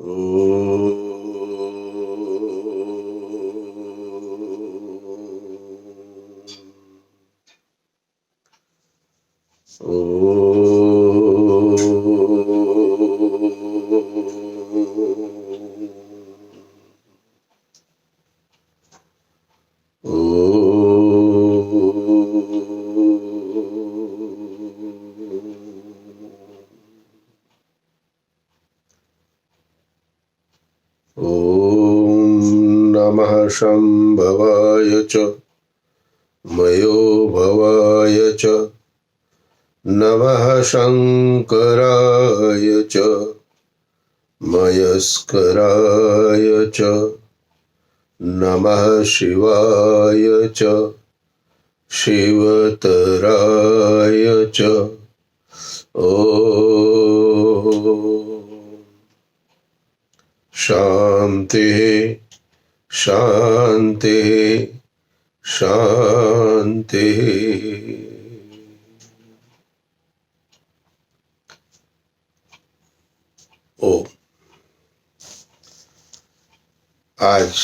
ओ नमः शंभवाय च मयो भवाय च नमः शंकराय च मयस्कराय च नमः शिवाय च शिवतराय च शांति शांति शांति। ओ आज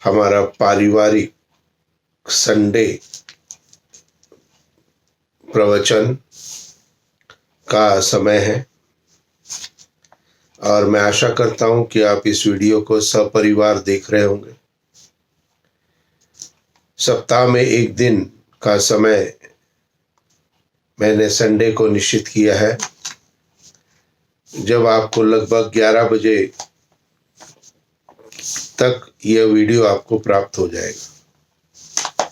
हमारा पारिवारिक संडे प्रवचन का समय है और मैं आशा करता हूं कि आप इस वीडियो को सपरिवार देख रहे होंगे। सप्ताह में एक दिन का समय मैंने संडे को निश्चित किया है, जब आपको लगभग 11 बजे तक यह वीडियो आपको प्राप्त हो जाएगा।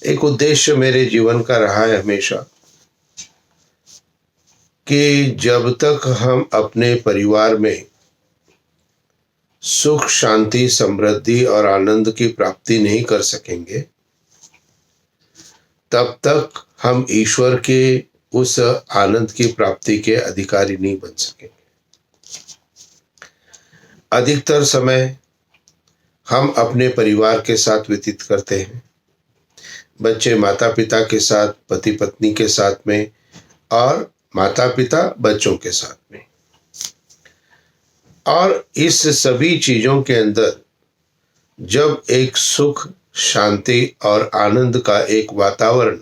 एक उद्देश्य मेरे जीवन का रहा है हमेशा कि जब तक हम अपने परिवार में सुख शांति समृद्धि और आनंद की प्राप्ति नहीं कर सकेंगे, तब तक हम ईश्वर के उस आनंद की प्राप्ति के अधिकारी नहीं बन सकेंगे। अधिकतर समय हम अपने परिवार के साथ व्यतीत करते हैं, बच्चे माता पिता के साथ, पति पत्नी के साथ में और माता पिता बच्चों के साथ में। और इस सभी चीजों के अंदर जब एक सुख शांति और आनंद का एक वातावरण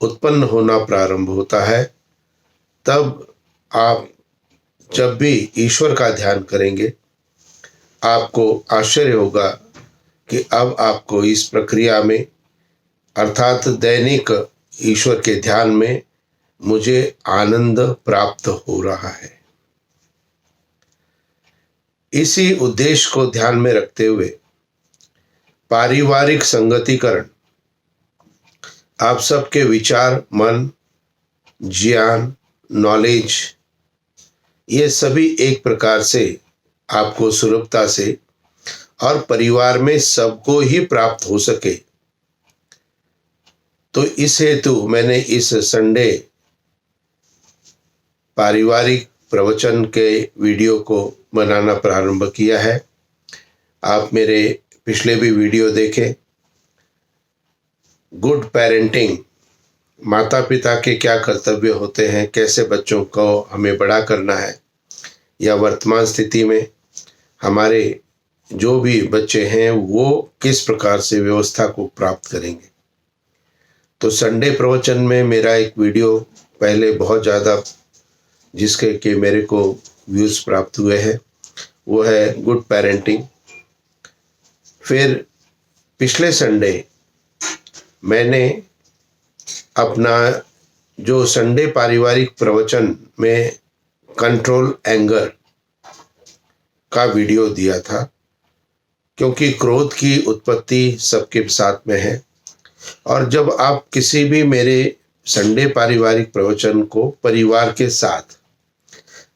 उत्पन्न होना प्रारंभ होता है, तब आप जब भी ईश्वर का ध्यान करेंगे, आपको आश्चर्य होगा कि अब आपको इस प्रक्रिया में अर्थात दैनिक ईश्वर के ध्यान में मुझे आनंद प्राप्त हो रहा है। इसी उद्देश्य को ध्यान में रखते हुए पारिवारिक संगतिकरण आप सबके विचार, मन, ज्ञान, नॉलेज, ये सभी एक प्रकार से आपको सुलभता से और परिवार में सबको ही प्राप्त हो सके, तो इस हेतु मैंने इस संडे पारिवारिक प्रवचन के वीडियो को बनाना प्रारंभ किया है। आप मेरे पिछले भी वीडियो देखें। गुड पेरेंटिंग, माता पिता के क्या कर्तव्य होते हैं, कैसे बच्चों को हमें बड़ा करना है, या वर्तमान स्थिति में हमारे जो भी बच्चे हैं वो किस प्रकार से व्यवस्था को प्राप्त करेंगे। तो संडे प्रवचन में मेरा एक वीडियो पहले बहुत ज़्यादा जिसके कि मेरे को व्यूज़ प्राप्त हुए हैं, वो है गुड पेरेंटिंग। फिर पिछले संडे मैंने अपना जो संडे पारिवारिक प्रवचन में कंट्रोल एंगर का वीडियो दिया था, क्योंकि क्रोध की उत्पत्ति सबके साथ में है। और जब आप किसी भी मेरे संडे पारिवारिक प्रवचन को परिवार के साथ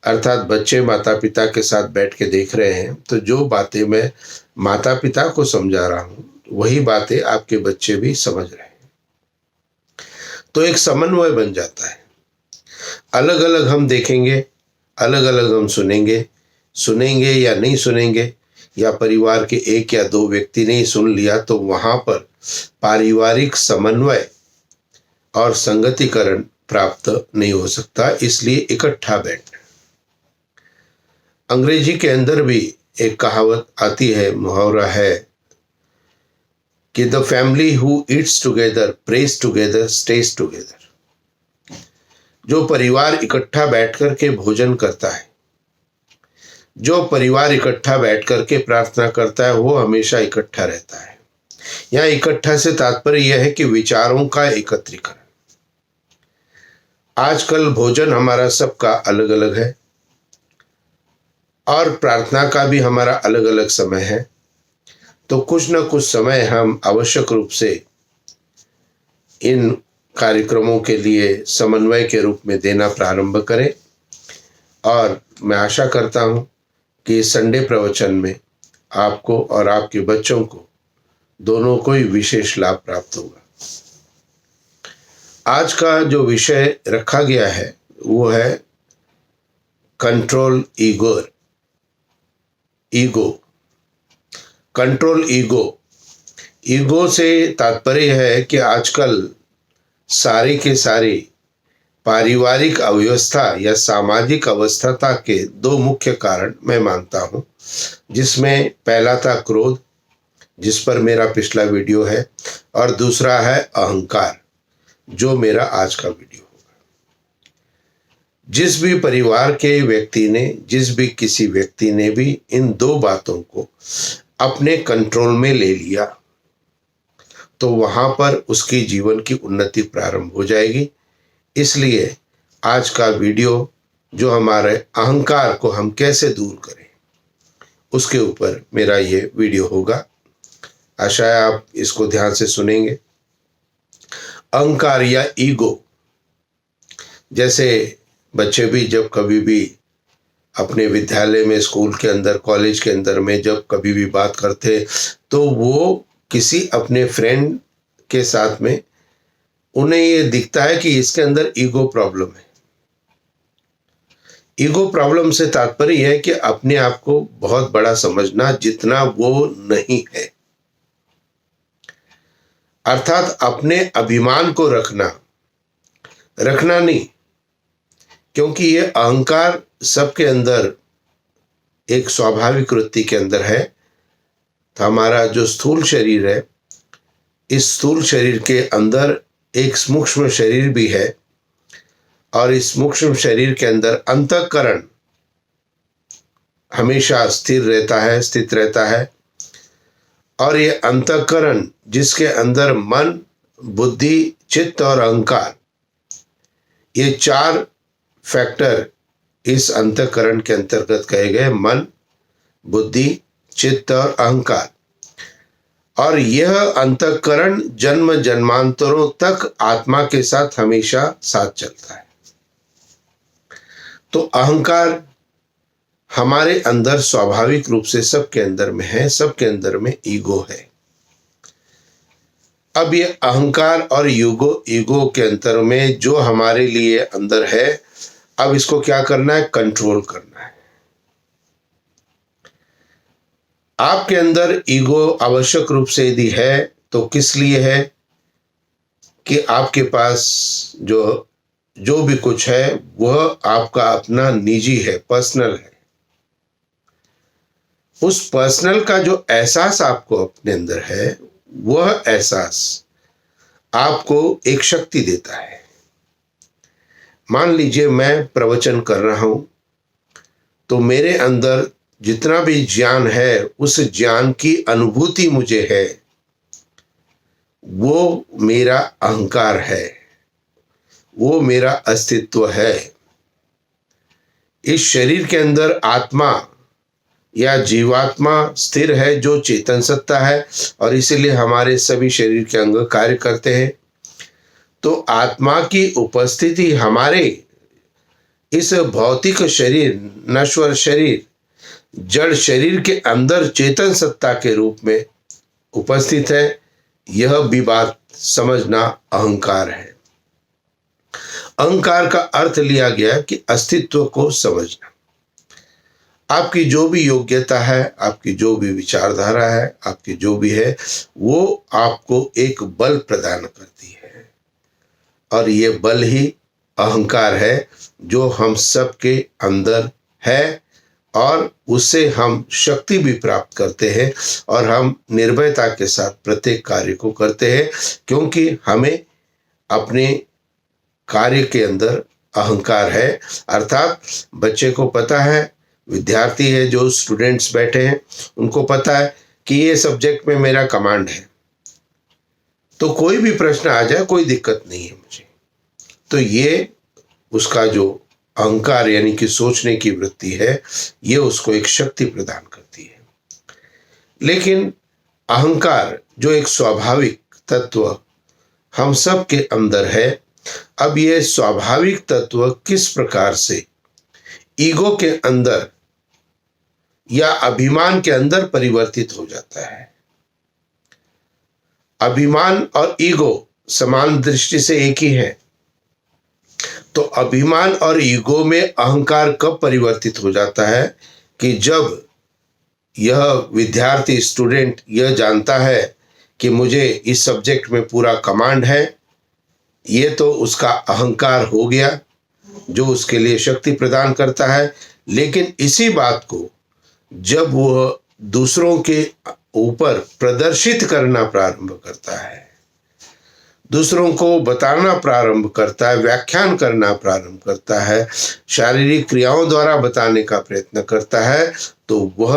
अर्थात बच्चे माता पिता के साथ बैठ के देख रहे हैं, तो जो बातें मैं माता पिता को समझा रहा हूँ वही बातें आपके बच्चे भी समझ रहे हैं। तो एक समन्वय बन जाता है। अलग अलग हम देखेंगे, अलग अलग हम सुनेंगे या नहीं सुनेंगे, या परिवार के एक या दो व्यक्ति ने ही सुन लिया, तो वहाँ पर पारिवारिक समन्वय और संगतिकरण प्राप्त नहीं हो सकता, इसलिए इकट्ठा बैठना। अंग्रेजी के अंदर भी एक कहावत आती है, मुहावरा है कि the family who eats together praise together stage together. जो परिवार इकट्ठा बैठ कर के भोजन करता है, जो परिवार इकट्ठा बैठ कर के प्रार्थना करता है, वो हमेशा इकट्ठा रहता है। यहाँ इकट्ठा से तात्पर्य यह है कि विचारों का एकत्रीकरण। आजकल भोजन हमारा सबका अलग अलग है और प्रार्थना का भी हमारा अलग अलग समय है, तो कुछ न कुछ समय हम आवश्यक रूप से इन कार्यक्रमों के लिए समन्वय के रूप में देना प्रारंभ करें। और मैं आशा करता हूं कि संडे प्रवचन में आपको और आपके बच्चों को दोनों को ही विशेष लाभ प्राप्त होगा। आज का जो विषय रखा गया है वो है कंट्रोल ईगो। कंट्रोल ईगो से तात्पर्य है कि आजकल सारी के सारी पारिवारिक अव्यवस्था या सामाजिक अवस्था के दो मुख्य कारण मैं मानता हूं, जिसमें पहला था क्रोध, जिस पर मेरा पिछला वीडियो है, और दूसरा है अहंकार, जो मेरा आज का वीडियो होगा। जिस भी परिवार के व्यक्ति ने, जिस भी किसी व्यक्ति ने भी इन दो बातों को अपने कंट्रोल में ले लिया, तो वहां पर उसकी जीवन की उन्नति प्रारंभ हो जाएगी। इसलिए आज का वीडियो जो हमारे अहंकार को हम कैसे दूर करें, उसके ऊपर मेरा ये वीडियो होगा। आशा है आप इसको ध्यान से सुनेंगे। अहंकार या ईगो, जैसे बच्चे भी जब कभी भी अपने विद्यालय में, स्कूल के अंदर, कॉलेज के अंदर में जब कभी भी बात करते, तो वो किसी अपने फ्रेंड के साथ में उन्हें ये दिखता है कि इसके अंदर ईगो प्रॉब्लम है। ईगो प्रॉब्लम से तात्पर्य यह है कि अपने आप को बहुत बड़ा समझना, जितना वो नहीं है। अर्थात अपने अभिमान को रखना नहीं, क्योंकि ये अहंकार सबके अंदर एक स्वाभाविक वृत्ति के अंदर है। तो हमारा जो स्थूल शरीर है, इस स्थूल शरीर के अंदर एक सूक्ष्म शरीर भी है, और इस सूक्ष्म शरीर के अंदर अंतःकरण हमेशा स्थित रहता है। और ये अंतःकरण, जिसके अंदर मन, बुद्धि, चित्त और अहंकार, ये चार फैक्टर इस अंतःकरण के अंतर्गत कहे गए। मन, बुद्धि, चित्त और अहंकार। और यह अंतःकरण जन्म जन्मांतरों तक आत्मा के साथ हमेशा साथ चलता है। तो अहंकार हमारे अंदर स्वाभाविक रूप से सबके अंदर में है, सबके अंदर में ईगो है। अब ये अहंकार और ईगो के अंतर में जो हमारे लिए अंदर है, अब इसको क्या करना है? कंट्रोल करना है। आपके अंदर ईगो आवश्यक रूप से यदि है तो किस लिए है? कि आपके पास जो भी कुछ है वह आपका अपना निजी है, पर्सनल है। उस पर्सनल का जो एहसास आपको अपने अंदर है, वह एहसास आपको एक शक्ति देता है। मान लीजिए मैं प्रवचन कर रहा हूं, तो मेरे अंदर जितना भी ज्ञान है, उस ज्ञान की अनुभूति मुझे है, वो मेरा अहंकार है, वो मेरा अस्तित्व है। इस शरीर के अंदर आत्मा या जीवात्मा स्थिर है, जो चेतन सत्ता है, और इसीलिए हमारे सभी शरीर के अंग कार्य करते हैं। तो आत्मा की उपस्थिति हमारे इस भौतिक शरीर, नश्वर शरीर, जड़ शरीर के अंदर चेतन सत्ता के रूप में उपस्थित है, यह भी बात समझना अहंकार है। अहंकार का अर्थ लिया गया कि अस्तित्व को समझना। आपकी जो भी योग्यता है, आपकी जो भी विचारधारा है, आपकी जो भी है, वो आपको एक बल प्रदान करती है, और ये बल ही अहंकार है जो हम सब के अंदर है और उससे हम शक्ति भी प्राप्त करते हैं और हम निर्भयता के साथ प्रत्येक कार्य को करते हैं, क्योंकि हमें अपने कार्य के अंदर अहंकार है। अर्थात बच्चे को पता है, विद्यार्थी है, जो स्टूडेंट्स बैठे हैं उनको पता है कि ये सब्जेक्ट में मेरा कमांड है, तो कोई भी प्रश्न आ जाए कोई दिक्कत नहीं है मुझे। तो ये उसका जो अहंकार यानी कि सोचने की वृत्ति है, ये उसको एक शक्ति प्रदान करती है। लेकिन अहंकार जो एक स्वाभाविक तत्व हम सब के अंदर है, अब ये स्वाभाविक तत्व किस प्रकार से ईगो के अंदर या अभिमान के अंदर परिवर्तित हो जाता है। अभिमान और ईगो समान दृष्टि से एक ही है, तो अभिमान और ईगो में अहंकार कब परिवर्तित हो जाता है कि जब यह विद्यार्थी स्टूडेंट यह जानता है कि मुझे इस सब्जेक्ट में पूरा कमांड है, ये तो उसका अहंकार हो गया जो उसके लिए शक्ति प्रदान करता है। लेकिन इसी बात को जब वह दूसरों के ऊपर प्रदर्शित करना प्रारंभ करता है, दूसरों को बताना प्रारंभ करता है, व्याख्यान करना प्रारंभ करता है, शारीरिक क्रियाओं द्वारा बताने का प्रयत्न करता है, तो वह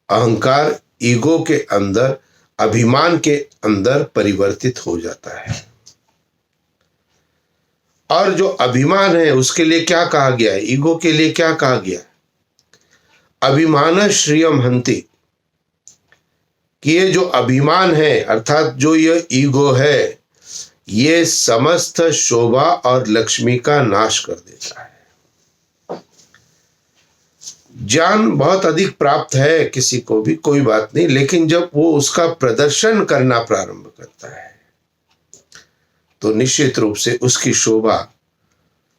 अहंकार ईगो के अंदर, अभिमान के अंदर परिवर्तित हो जाता है। और जो अभिमान है उसके लिए क्या कहा गया है, ईगो के लिए क्या कहा गया? अभिमान श्रियम हंति, कि ये जो अभिमान है अर्थात जो ये ईगो है, ये समस्त शोभा और लक्ष्मी का नाश कर देता है। ज्ञान बहुत अधिक प्राप्त है किसी को भी, कोई बात नहीं, लेकिन जब वो उसका प्रदर्शन करना प्रारंभ करता है तो निश्चित रूप से उसकी शोभा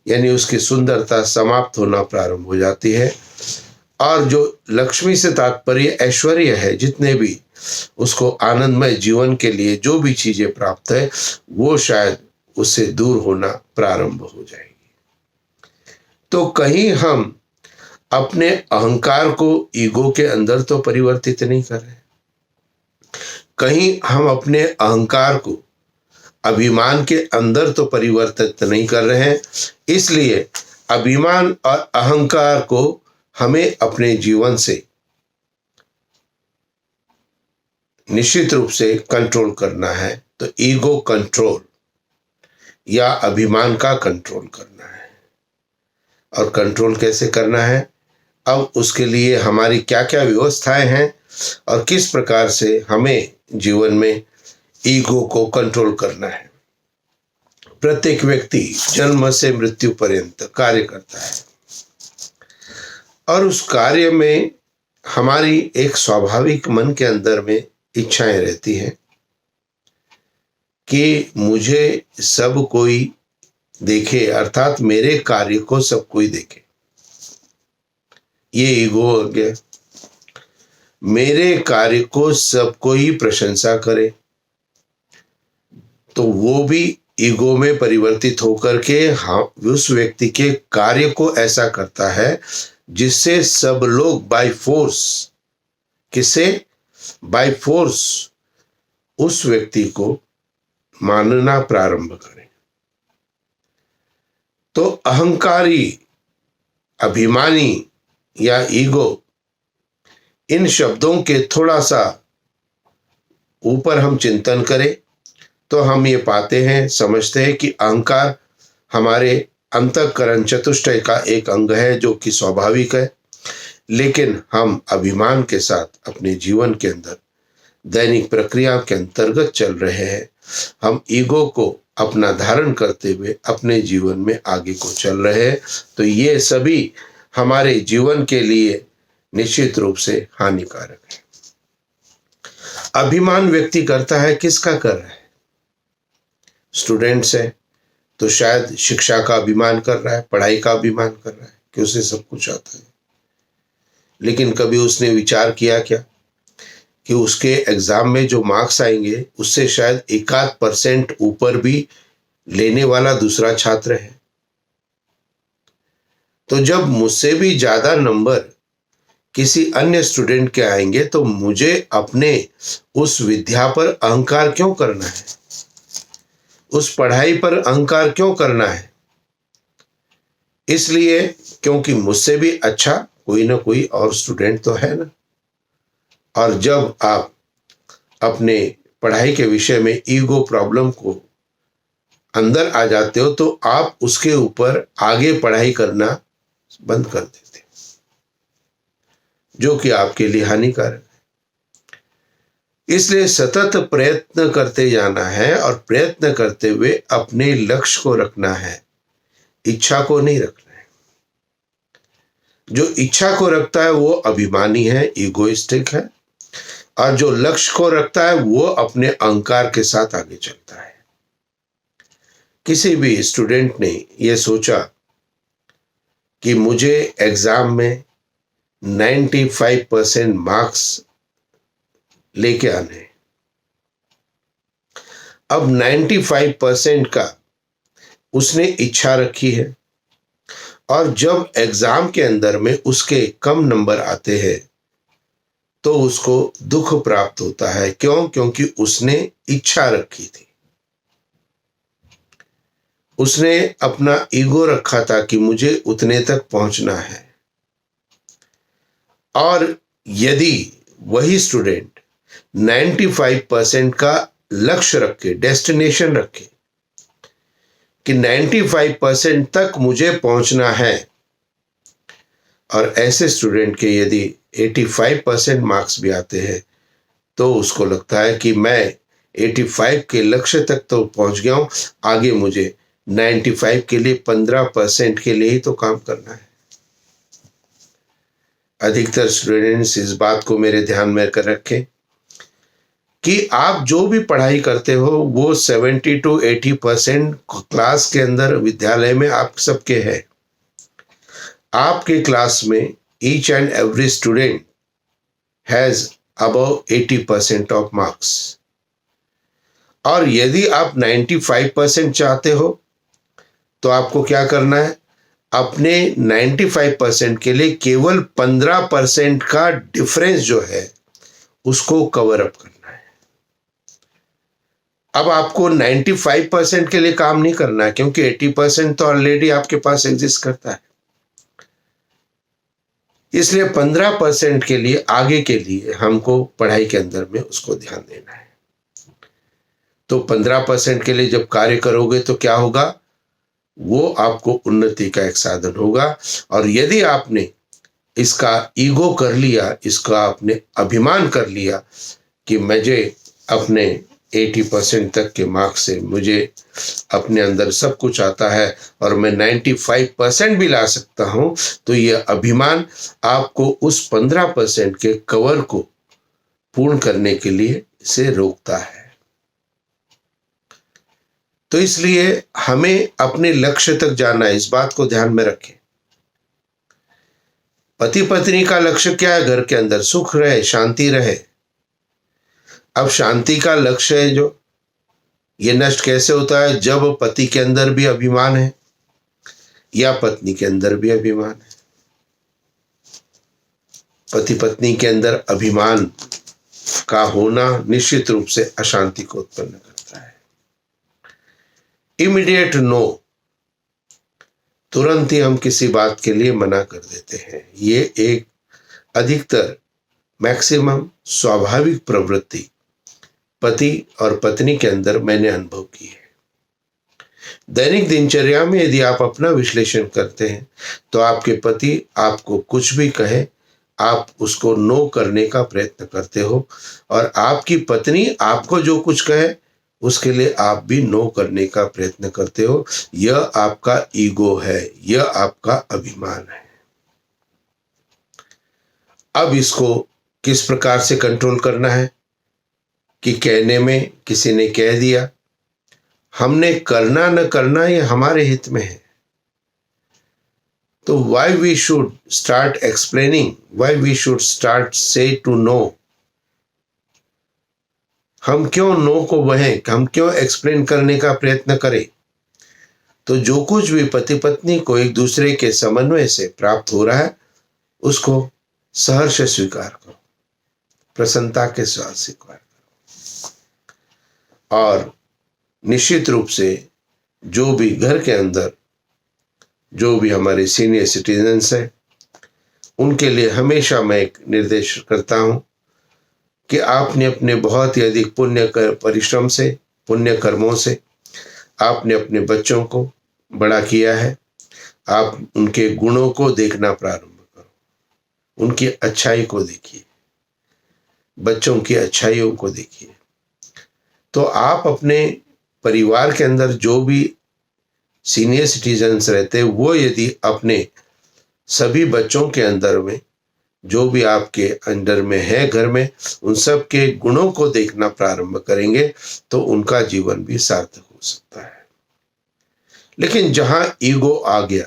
यानी उसकी सुंदरता समाप्त होना प्रारंभ हो जाती है। और जो लक्ष्मी से तात्पर्य ऐश्वर्य है, जितने भी उसको आनंदमय जीवन के लिए जो भी चीजें प्राप्त है, वो शायद उससे दूर होना प्रारंभ हो जाएगी। तो कहीं हम अपने अहंकार को ईगो के अंदर तो परिवर्तित नहीं कर रहे, कहीं हम अपने अहंकार को अभिमान के अंदर तो परिवर्तित नहीं कर रहे हैं। इसलिए अभिमान और अहंकार को हमें अपने जीवन से निश्चित रूप से कंट्रोल करना है। तो ईगो कंट्रोल या अभिमान का कंट्रोल करना है। और कंट्रोल कैसे करना है, अब उसके लिए हमारी क्या क्या व्यवस्थाएं हैं और किस प्रकार से हमें जीवन में ईगो को कंट्रोल करना है। प्रत्येक व्यक्ति जन्म से मृत्यु पर्यंत कार्य करता है और उस कार्य में हमारी एक स्वाभाविक मन के अंदर में इच्छाएं रहती हैं कि मुझे सब कोई देखे, अर्थात मेरे कार्य को सब कोई देखे। ये ईगो हो गया। मेरे कार्य को सब कोई प्रशंसा करे, तो वो भी ईगो में परिवर्तित होकर के उस व्यक्ति के कार्य को ऐसा करता है जिससे सब लोग बाय फोर्स, किसे बाय फोर्स उस व्यक्ति को मानना प्रारंभ करें। तो अहंकारी, अभिमानी या ईगो, इन शब्दों के थोड़ा सा ऊपर हम चिंतन करें तो हम ये पाते हैं, समझते हैं कि अहंकार हमारे अंतःकरण चतुष्टय का एक अंग है जो कि स्वाभाविक है। लेकिन हम अभिमान के साथ अपने जीवन के अंदर दैनिक प्रक्रिया के अंतर्गत चल रहे हैं। हम ईगो को अपना धारण करते हुए अपने जीवन में आगे को चल रहे हैं। तो ये सभी हमारे जीवन के लिए निश्चित रूप से हानिकारक है। अभिमान व्यक्ति करता है, किसका कर रहा है? स्टूडेंट्स है तो शायद शिक्षा का अभिमान कर रहा है, पढ़ाई का अभिमान कर रहा है कि उसे सब कुछ आता है। लेकिन कभी उसने विचार किया क्या कि उसके एग्जाम में जो मार्क्स आएंगे उससे शायद 1% ऊपर भी लेने वाला दूसरा छात्र है। तो जब मुझसे भी ज्यादा नंबर किसी अन्य स्टूडेंट के आएंगे तो मुझे अपने उस विद्या पर अहंकार क्यों करना है, उस पढ़ाई पर अहंकार क्यों करना है? इसलिए क्योंकि मुझसे भी अच्छा कोई ना कोई और स्टूडेंट तो है ना। और जब आप अपने पढ़ाई के विषय में ईगो प्रॉब्लम को अंदर आ जाते हो तो आप उसके ऊपर आगे पढ़ाई करना बंद कर देते हो, जो कि आपके लिए हानिकारक है। इसलिए सतत प्रयत्न करते जाना है और प्रयत्न करते हुए अपने लक्ष्य को रखना है, इच्छा को नहीं रखना है। जो इच्छा को रखता है वो अभिमानी है, ईगोइस्टिक है, और जो लक्ष्य को रखता है वो अपने अहंकार के साथ आगे चलता है। किसी भी स्टूडेंट ने यह सोचा कि मुझे एग्जाम में 95% मार्क्स लेके आने, अब 95% का उसने इच्छा रखी है और जब एग्जाम के अंदर में उसके कम नंबर आते हैं तो उसको दुख प्राप्त होता है। क्यों? क्योंकि उसने इच्छा रखी थी, उसने अपना ईगो रखा था कि मुझे उतने तक पहुंचना है। और यदि वही स्टूडेंट 95% का लक्ष्य रखे, डेस्टिनेशन रखे कि 95% तक मुझे पहुंचना है, और ऐसे स्टूडेंट के यदि 85% मार्क्स भी आते हैं तो उसको लगता है कि मैं 85 के लक्ष्य तक तो पहुंच गया हूं, आगे मुझे 95 के लिए 15% के लिए ही तो काम करना है। अधिकतर स्टूडेंट्स इस बात को मेरे ध्यान में कर रखें कि आप जो भी पढ़ाई करते हो वो 70 to 80% क्लास के अंदर विद्यालय में आप सबके है। आपके क्लास में each and every student has above 80% of marks, और यदि आप 95% चाहते हो तो आपको क्या करना है? अपने 95% के लिए केवल 15% का डिफरेंस जो है उसको कवर अप करना है। अब आपको 95% के लिए काम नहीं करना है क्योंकि 80% तो ऑलरेडी आपके पास एग्जिस्ट करता है। इसलिए 15% के लिए आगे के लिए हमको पढ़ाई के अंदर में उसको ध्यान देना है। तो 15% के लिए जब कार्य करोगे तो क्या होगा? वो आपको उन्नति का एक साधन होगा। और यदि आपने इसका ईगो कर लिया, इसका आपने अभिमान कर लिया कि मुझे अपने 80% तक के मार्क्स से मुझे अपने अंदर सब कुछ आता है और मैं 95% भी ला सकता हूं, तो यह अभिमान आपको उस 15% के कवर को पूर्ण करने के लिए से रोकता है। तो इसलिए हमें अपने लक्ष्य तक जाना है, इस बात को ध्यान में रखें। पति पत्नी का लक्ष्य क्या है? घर के अंदर सुख रहे, शांति रहे। अब शांति का लक्ष्य है जो ये नष्ट कैसे होता है? जब पति के अंदर भी अभिमान है या पत्नी के अंदर भी अभिमान है। पति पत्नी के अंदर अभिमान का होना निश्चित रूप से अशांति को उत्पन्न करता है। इमीडिएट नो, तुरंत ही हम किसी बात के लिए मना कर देते हैं। ये एक अधिकतर मैक्सिमम स्वाभाविक प्रवृत्ति पति और पत्नी के अंदर मैंने अनुभव की है। दैनिक दिनचर्या में यदि आप अपना विश्लेषण करते हैं तो आपके पति आपको कुछ भी कहे, आप उसको नो करने का प्रयत्न करते हो, और आपकी पत्नी आपको जो कुछ कहे उसके लिए आप भी नो करने का प्रयत्न करते हो। यह आपका ईगो है, यह आपका अभिमान है। अब इसको किस प्रकार से कंट्रोल करना है कि कहने में किसी ने कह दिया, हमने करना न करना ये हमारे हित में है। तो why we should start explaining, why we should start say to no? हम क्यों नो को वहें, हम क्यों एक्सप्लेन करने का प्रयत्न करें? तो जो कुछ भी पति पत्नी को एक दूसरे के समन्वय से प्राप्त हो रहा है उसको सहर्ष स्वीकार करो, प्रसन्नता के साथ स्वीकार करो। और निश्चित रूप से जो भी घर के अंदर जो भी हमारे सीनियर सिटीजन्स हैं उनके लिए हमेशा मैं एक निर्देश करता हूं कि आपने अपने बहुत ही अधिक परिश्रम से, पुण्य कर्मों से आपने अपने बच्चों को बड़ा किया है। आप उनके गुणों को देखना प्रारंभ करो, उनकी अच्छाई को देखिए, बच्चों की अच्छाइयों को देखिए। तो आप अपने परिवार के अंदर जो भी सीनियर सिटीजन्स रहते हैं वो यदि अपने सभी बच्चों के अंदर में जो भी आपके अंडर में है घर में उन सब के गुणों को देखना प्रारंभ करेंगे तो उनका जीवन भी सार्थक हो सकता है। लेकिन जहां ईगो आ गया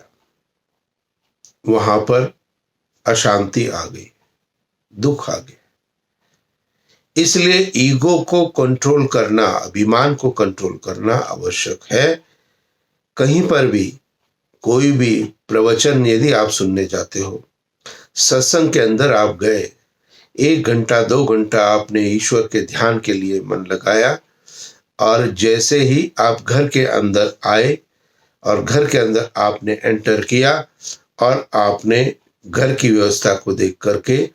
वहां पर अशांति आ गई, दुख आ गया। इसलिए ईगो को कंट्रोल करना, अभिमान को कंट्रोल करना आवश्यक है। कहीं पर भी कोई भी प्रवचन यदि आप सुनने जाते हो, सत्संग के अंदर आप गए, 1 घंटा 2 घंटा आपने ईश्वर के ध्यान के लिए मन लगाया और जैसे ही आप घर के अंदर आए और घर के अंदर आपने एंटर किया और आपने घर की व्यवस्था को देख करके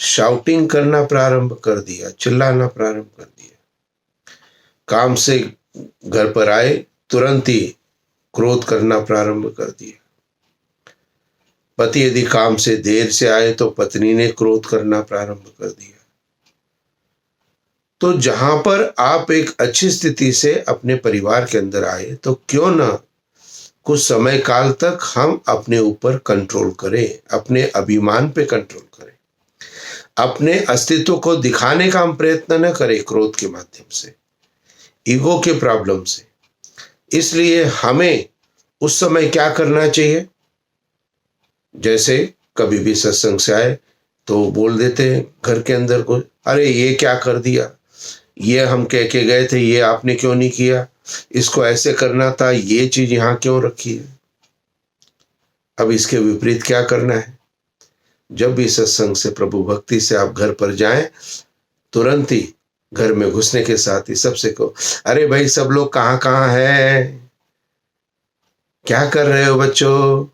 शाउटिंग करना प्रारंभ कर दिया, चिल्लाना प्रारंभ कर दिया। काम से घर पर आए तुरंत ही क्रोध करना प्रारंभ कर दिया। पति यदि काम से देर से आए तो पत्नी ने क्रोध करना प्रारंभ कर दिया। तो जहां पर आप एक अच्छी स्थिति से अपने परिवार के अंदर आए तो क्यों ना कुछ समय काल तक हम अपने ऊपर कंट्रोल करें, अपने अभिमान पे कंट्रोल करें, अपने अस्तित्व को दिखाने का हम प्रयत्न न करें क्रोध के माध्यम से, ईगो के प्रॉब्लम से। इसलिए हमें उस समय क्या करना चाहिए, जैसे कभी भी सत्संग से आए तो बोल देते हैं घर के अंदर को, अरे ये क्या कर दिया, ये हम कह के गए थे, ये आपने क्यों नहीं किया, इसको ऐसे करना था, ये चीज यहाँ क्यों रखी है। अब इसके विपरीत क्या करना है, जब भी सत्संग से प्रभु भक्ति से आप घर पर जाएं तुरंत ही घर में घुसने के साथ ही सबसे कहो, अरे भाई सब लोग कहाँ कहाँ हैं, क्या कर रहे हो बच्चों।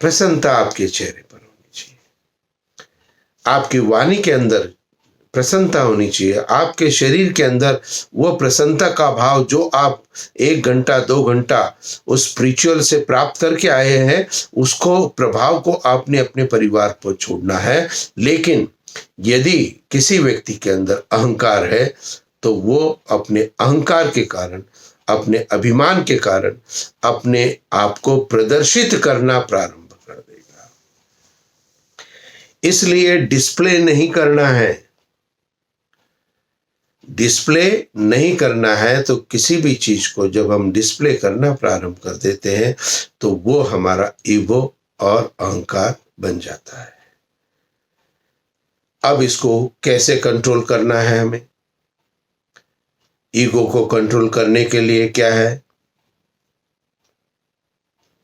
प्रसन्नता आपके चेहरे पर होनी चाहिए, आपकी वाणी के अंदर प्रसन्नता होनी चाहिए, आपके शरीर के अंदर वो प्रसन्नता का भाव जो आप 1 घंटा 2 घंटा उस स्पिरिचुअल से प्राप्त करके आए हैं उसको प्रभाव को आपने अपने परिवार पर छोड़ना है। लेकिन यदि किसी व्यक्ति के अंदर अहंकार है तो वो अपने अहंकार के कारण, अपने अभिमान के कारण अपने आप को प्रदर्शित करना प्रारंभ कर देगा। इसलिए डिस्प्ले नहीं करना है, डिस्प्ले नहीं करना है। तो किसी भी चीज को जब हम डिस्प्ले करना प्रारंभ कर देते हैं तो वो हमारा ईगो और अहंकार बन जाता है। अब इसको कैसे कंट्रोल करना है हमें, ईगो को कंट्रोल करने के लिए क्या है,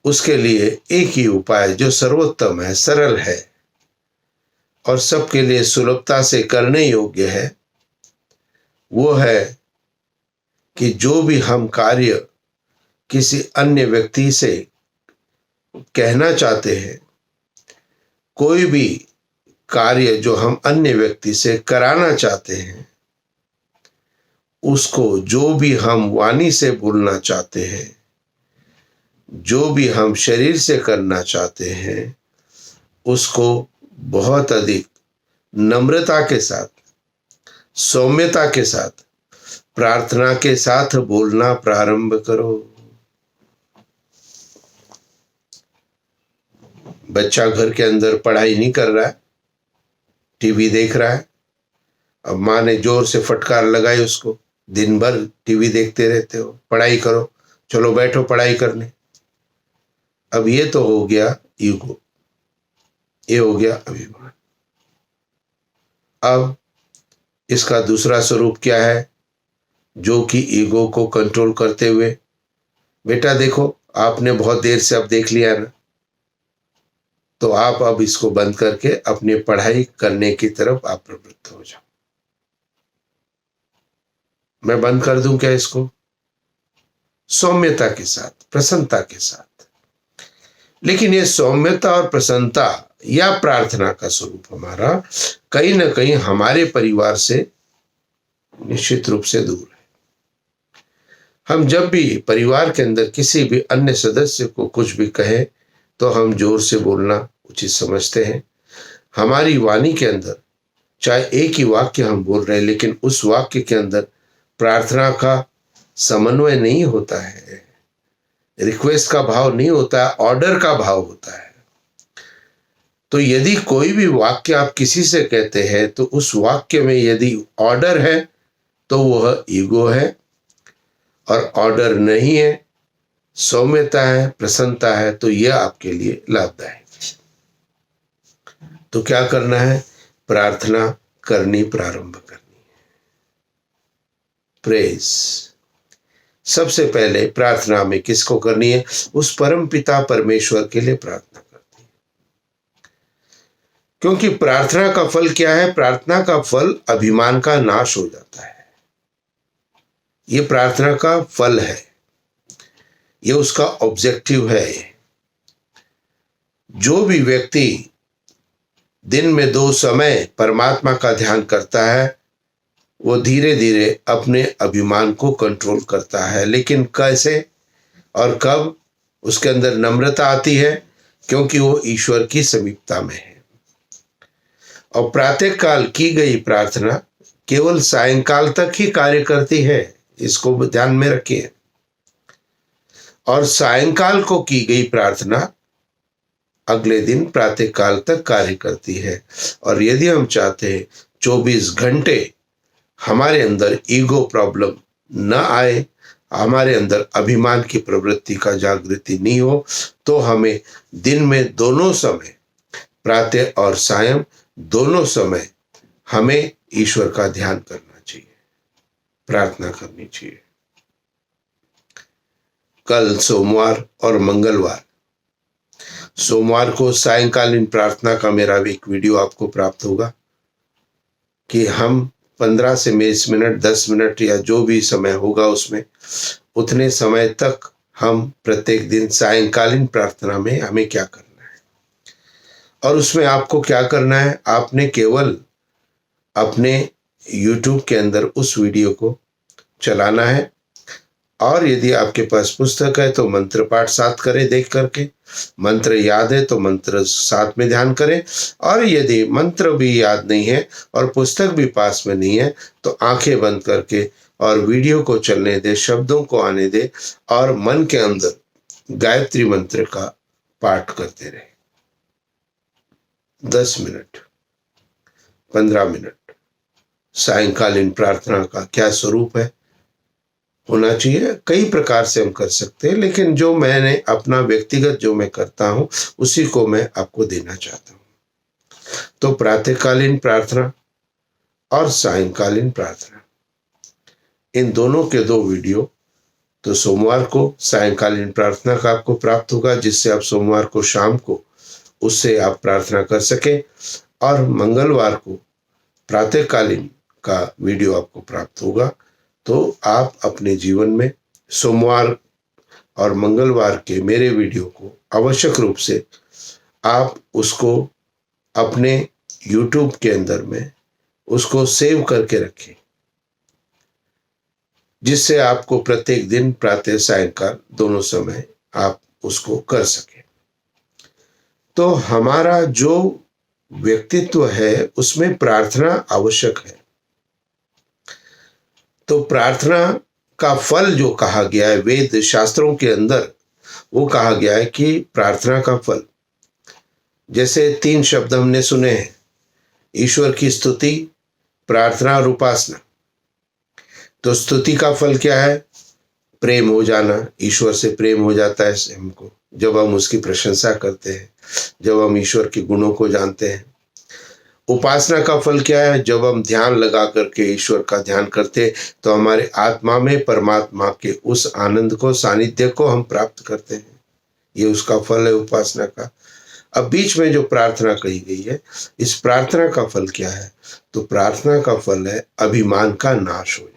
उसके लिए एक ही उपाय जो सर्वोत्तम है, सरल है और सबके लिए सुलभता से करने योग्य है, वो है कि जो भी हम कार्य किसी अन्य व्यक्ति से कहना चाहते हैं, कोई भी कार्य जो हम अन्य व्यक्ति से कराना चाहते हैं, उसको जो भी हम वाणी से बोलना चाहते हैं, जो भी हम शरीर से करना चाहते हैं, उसको बहुत अधिक नम्रता के साथ, सौम्यता के साथ, प्रार्थना के साथ बोलना प्रारंभ करो। बच्चा घर के अंदर पढ़ाई नहीं कर रहा है, टीवी देख रहा है, अब माँ ने जोर से फटकार लगाई उसको, दिन भर टीवी देखते रहते हो, पढ़ाई करो, चलो बैठो पढ़ाई करने। अब ये तो हो गया ईगो, ये हो गया अभिमान। अब इसका दूसरा स्वरूप क्या है, जो कि ईगो को कंट्रोल करते हुए बेटा देखो, आपने बहुत देर से अब देख लिया ना, तो आप अब इसको बंद करके अपनी पढ़ाई करने की तरफ आप प्रवृत्त हो जाओ। मैं बंद कर दूं क्या इसको? सौम्यता के साथ, प्रसन्नता के साथ। लेकिन ये सौम्यता और प्रसन्नता या प्रार्थना का स्वरूप हमारा कहीं ना कहीं हमारे परिवार से निश्चित रूप से दूर है। हम जब भी परिवार के अंदर किसी भी अन्य सदस्य को कुछ भी कहें तो हम जोर से बोलना उचित समझते हैं। हमारी वाणी के अंदर चाहे एक ही वाक्य हम बोल रहे हैं, लेकिन उस वाक्य के अंदर प्रार्थना का समन्वय नहीं होता है, रिक्वेस्ट का भाव नहीं होता है, ऑर्डर का भाव होता है। तो यदि कोई भी वाक्य आप किसी से कहते हैं तो उस वाक्य में यदि ऑर्डर है तो वह ईगो है, और ऑर्डर नहीं है, सौम्यता है, प्रसन्नता है, तो यह आपके लिए लाभदायक है। तो क्या करना है? प्रार्थना करनी प्रारंभ करनी है। प्रेज। सबसे पहले प्रार्थना में किसको करनी है? उस परम पिता परमेश्वर के लिए प्रार्थना करनी है। क्योंकि प्रार्थना का फल क्या है? प्रार्थना का फल अभिमान का नाश हो जाता है। ये प्रार्थना का फल है, ये उसका ऑब्जेक्टिव है। जो भी व्यक्ति दिन में 2 समय परमात्मा का ध्यान करता है वो धीरे धीरे अपने अभिमान को कंट्रोल करता है। लेकिन कैसे और कब? उसके अंदर नम्रता आती है, क्योंकि वो ईश्वर की समीपता में है। और प्रातः काल की गई प्रार्थना केवल सायंकाल तक ही कार्य करती है, इसको ध्यान में रखिए। और सायंकाल को की गई प्रार्थना अगले दिन प्रातः काल तक कार्य करती है। और यदि हम चाहते हैं 24 घंटे हमारे अंदर ईगो प्रॉब्लम न आए, हमारे अंदर अभिमान की प्रवृत्ति का जागृति नहीं हो, तो हमें दिन में दोनों समय, प्रातः और सायं दोनों समय, हमें ईश्वर का ध्यान करना चाहिए, प्रार्थना करनी चाहिए। कल सोमवार और मंगलवार, सोमवार को सायंकालीन प्रार्थना का मेरा एक वीडियो आपको प्राप्त होगा कि हम 15 से 20 मिनट, 10 मिनट या जो भी समय होगा उसमें, उतने समय तक हम प्रत्येक दिन सायंकालीन प्रार्थना में हमें क्या करना है। और उसमें आपको क्या करना है? आपने केवल अपने YouTube के अंदर उस वीडियो को चलाना है, और यदि आपके पास पुस्तक है तो मंत्र पाठ साथ करें, देख करके। मंत्र याद है तो मंत्र साथ में ध्यान करें, और यदि मंत्र भी याद नहीं है और पुस्तक भी पास में नहीं है तो आंखें बंद करके और वीडियो को चलने दे, शब्दों को आने दे, और मन के अंदर गायत्री मंत्र का पाठ करते रहे। 10 मिनट, 15 मिनट। सायंकालीन प्रार्थना का क्या स्वरूप है, होना चाहिए? कई प्रकार से हम कर सकते हैं, लेकिन जो मैंने अपना व्यक्तिगत जो मैं करता हूं उसी को मैं आपको देना चाहता हूं। तो प्रातःकालीन प्रार्थना और सायंकालीन प्रार्थना, इन दोनों के 2 वीडियो तो सोमवार को सायंकालीन प्रार्थना का आपको प्राप्त होगा, जिससे आप सोमवार को शाम को उससे आप प्रार्थना कर सके, और मंगलवार को प्रातःकालीन का वीडियो आपको प्राप्त होगा। तो आप अपने जीवन में सोमवार और मंगलवार के मेरे वीडियो को आवश्यक रूप से आप उसको अपने YouTube के अंदर में उसको सेव करके रखें, जिससे आपको प्रत्येक दिन प्रातः सायंकाल दोनों समय आप उसको कर सकें। तो हमारा जो व्यक्तित्व है उसमें प्रार्थना आवश्यक है। तो प्रार्थना का फल जो कहा गया है वेद शास्त्रों के अंदर, वो कहा गया है कि प्रार्थना का फल, जैसे 3 शब्द हमने सुने हैं, ईश्वर की स्तुति, प्रार्थना और उपासना। तो स्तुति का फल क्या है? प्रेम हो जाना, ईश्वर से प्रेम हो जाता है हमको जब हम उसकी प्रशंसा करते हैं, जब हम ईश्वर के गुणों को जानते हैं। उपासना का फल क्या है? जब हम ध्यान लगा करके ईश्वर का ध्यान करते तो हमारे आत्मा में परमात्मा के उस आनंद को, सानिध्य को हम प्राप्त करते हैं। ये उसका फल है उपासना का। अब बीच में जो प्रार्थना कही गई है, इस प्रार्थना का फल क्या है? तो प्रार्थना का फल है अभिमान का नाश हो जाना।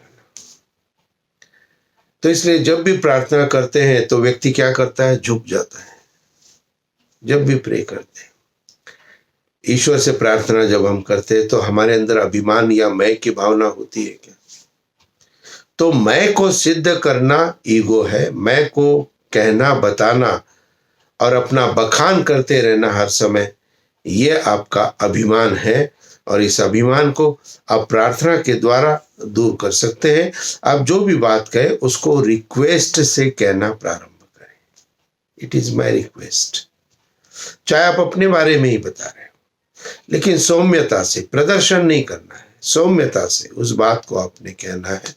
तो इसलिए जब भी प्रार्थना करते हैं तो व्यक्ति क्या करता है? झुक जाता है। जब भी प्रे करते हैं, ईश्वर से प्रार्थना जब हम करते हैं तो हमारे अंदर अभिमान या मैं की भावना होती है क्या? तो मैं को सिद्ध करना ईगो है। मैं को कहना, बताना और अपना बखान करते रहना हर समय, ये आपका अभिमान है। और इस अभिमान को आप प्रार्थना के द्वारा दूर कर सकते हैं। आप जो भी बात कहें उसको रिक्वेस्ट से कहना प्रारंभ करें। It is my request. चाहे आप अपने बारे में ही बता रहे हो, लेकिन सौम्यता से, प्रदर्शन नहीं करना है, सौम्यता से उस बात को आपने कहना है।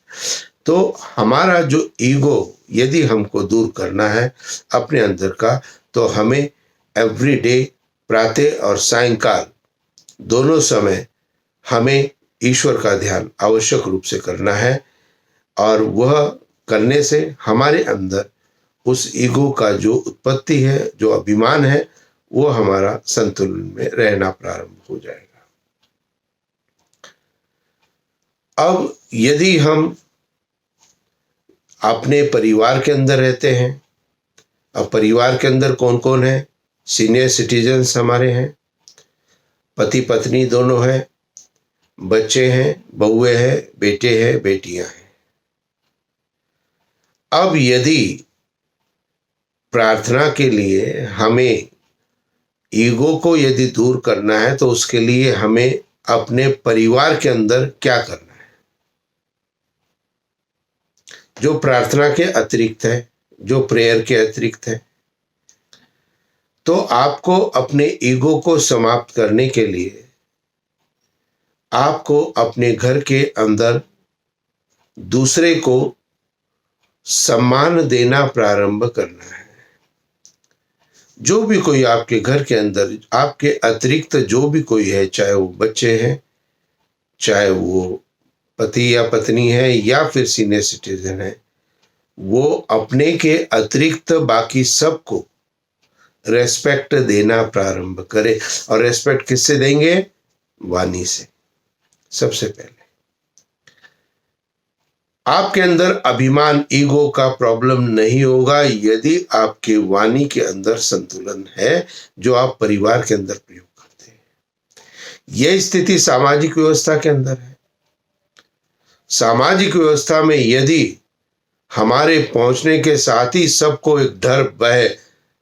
तो हमारा जो ईगो यदि हमको दूर करना है अपने अंदर का, तो हमें एवरी डे, प्रातः और सायंकाल दोनों समय हमें ईश्वर का ध्यान आवश्यक रूप से करना है। और वह करने से हमारे अंदर उस ईगो का जो उत्पत्ति है, जो अभिमान है, वो हमारा संतुलन में रहना प्रारंभ हो जाएगा। अब यदि हम अपने परिवार के अंदर रहते हैं, अब परिवार के अंदर कौन कौन है? सीनियर सिटीजन्स हमारे हैं, पति पत्नी दोनों हैं, बच्चे हैं, बहुएं हैं, बेटे हैं, बेटियां हैं। अब यदि प्रार्थना के लिए हमें ईगो को यदि दूर करना है तो उसके लिए हमें अपने परिवार के अंदर क्या करना है? जो प्रार्थना के अतिरिक्त है, जो प्रेयर के अतिरिक्त है, तो आपको अपने ईगो को समाप्त करने के लिए आपको अपने घर के अंदर दूसरे को सम्मान देना प्रारंभ करना है। जो भी कोई आपके घर के अंदर, आपके अतिरिक्त जो भी कोई है, चाहे वो बच्चे हैं, चाहे वो पति या पत्नी है, या फिर सीनियर सिटीजन है, वो अपने के अतिरिक्त बाकी सबको रेस्पेक्ट देना प्रारंभ करे। और रेस्पेक्ट किससे देंगे? वाणी से। सबसे पहले आपके अंदर अभिमान, ईगो का प्रॉब्लम नहीं होगा यदि आपके वाणी के अंदर संतुलन है, जो आप परिवार के अंदर प्रयोग करते हैं। यह स्थिति सामाजिक व्यवस्था के अंदर है। सामाजिक व्यवस्था में यदि हमारे पहुंचने के साथ ही सबको एक डर, भय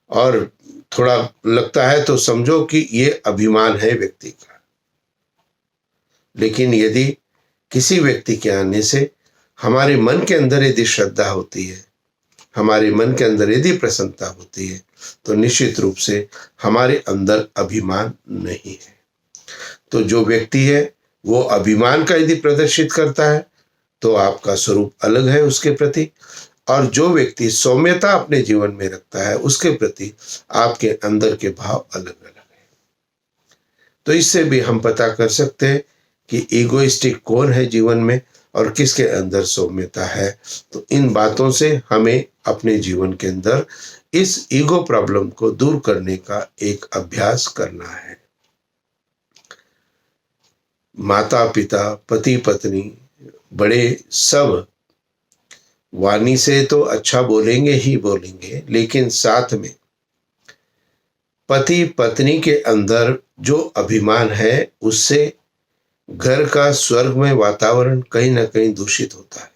और थोड़ा लगता है, तो समझो कि ये अभिमान है व्यक्ति का। लेकिन यदि किसी व्यक्ति के आने से हमारे मन के अंदर यदि श्रद्धा होती है, हमारे मन के अंदर यदि प्रसन्नता होती है, तो निश्चित रूप से हमारे अंदर अभिमान नहीं है। तो जो व्यक्ति है वो अभिमान का यदि प्रदर्शित करता है तो आपका स्वरूप अलग है उसके प्रति, और जो व्यक्ति सौम्यता अपने जीवन में रखता है उसके प्रति आपके अंदर के भाव अलग अलग है। तो इससे भी हम पता कर सकते हैं कि ईगोइस्टिक कौन है जीवन में और किसके अंदर सौम्यता है। तो इन बातों से हमें अपने जीवन के अंदर इस ईगो प्रॉब्लम को दूर करने का एक अभ्यास करना है। माता पिता, पति पत्नी, बड़े सब वाणी से तो अच्छा बोलेंगे ही बोलेंगे, लेकिन साथ में पति पत्नी के अंदर जो अभिमान है उससे घर का स्वर्ग में वातावरण कहीं ना कहीं दूषित होता है।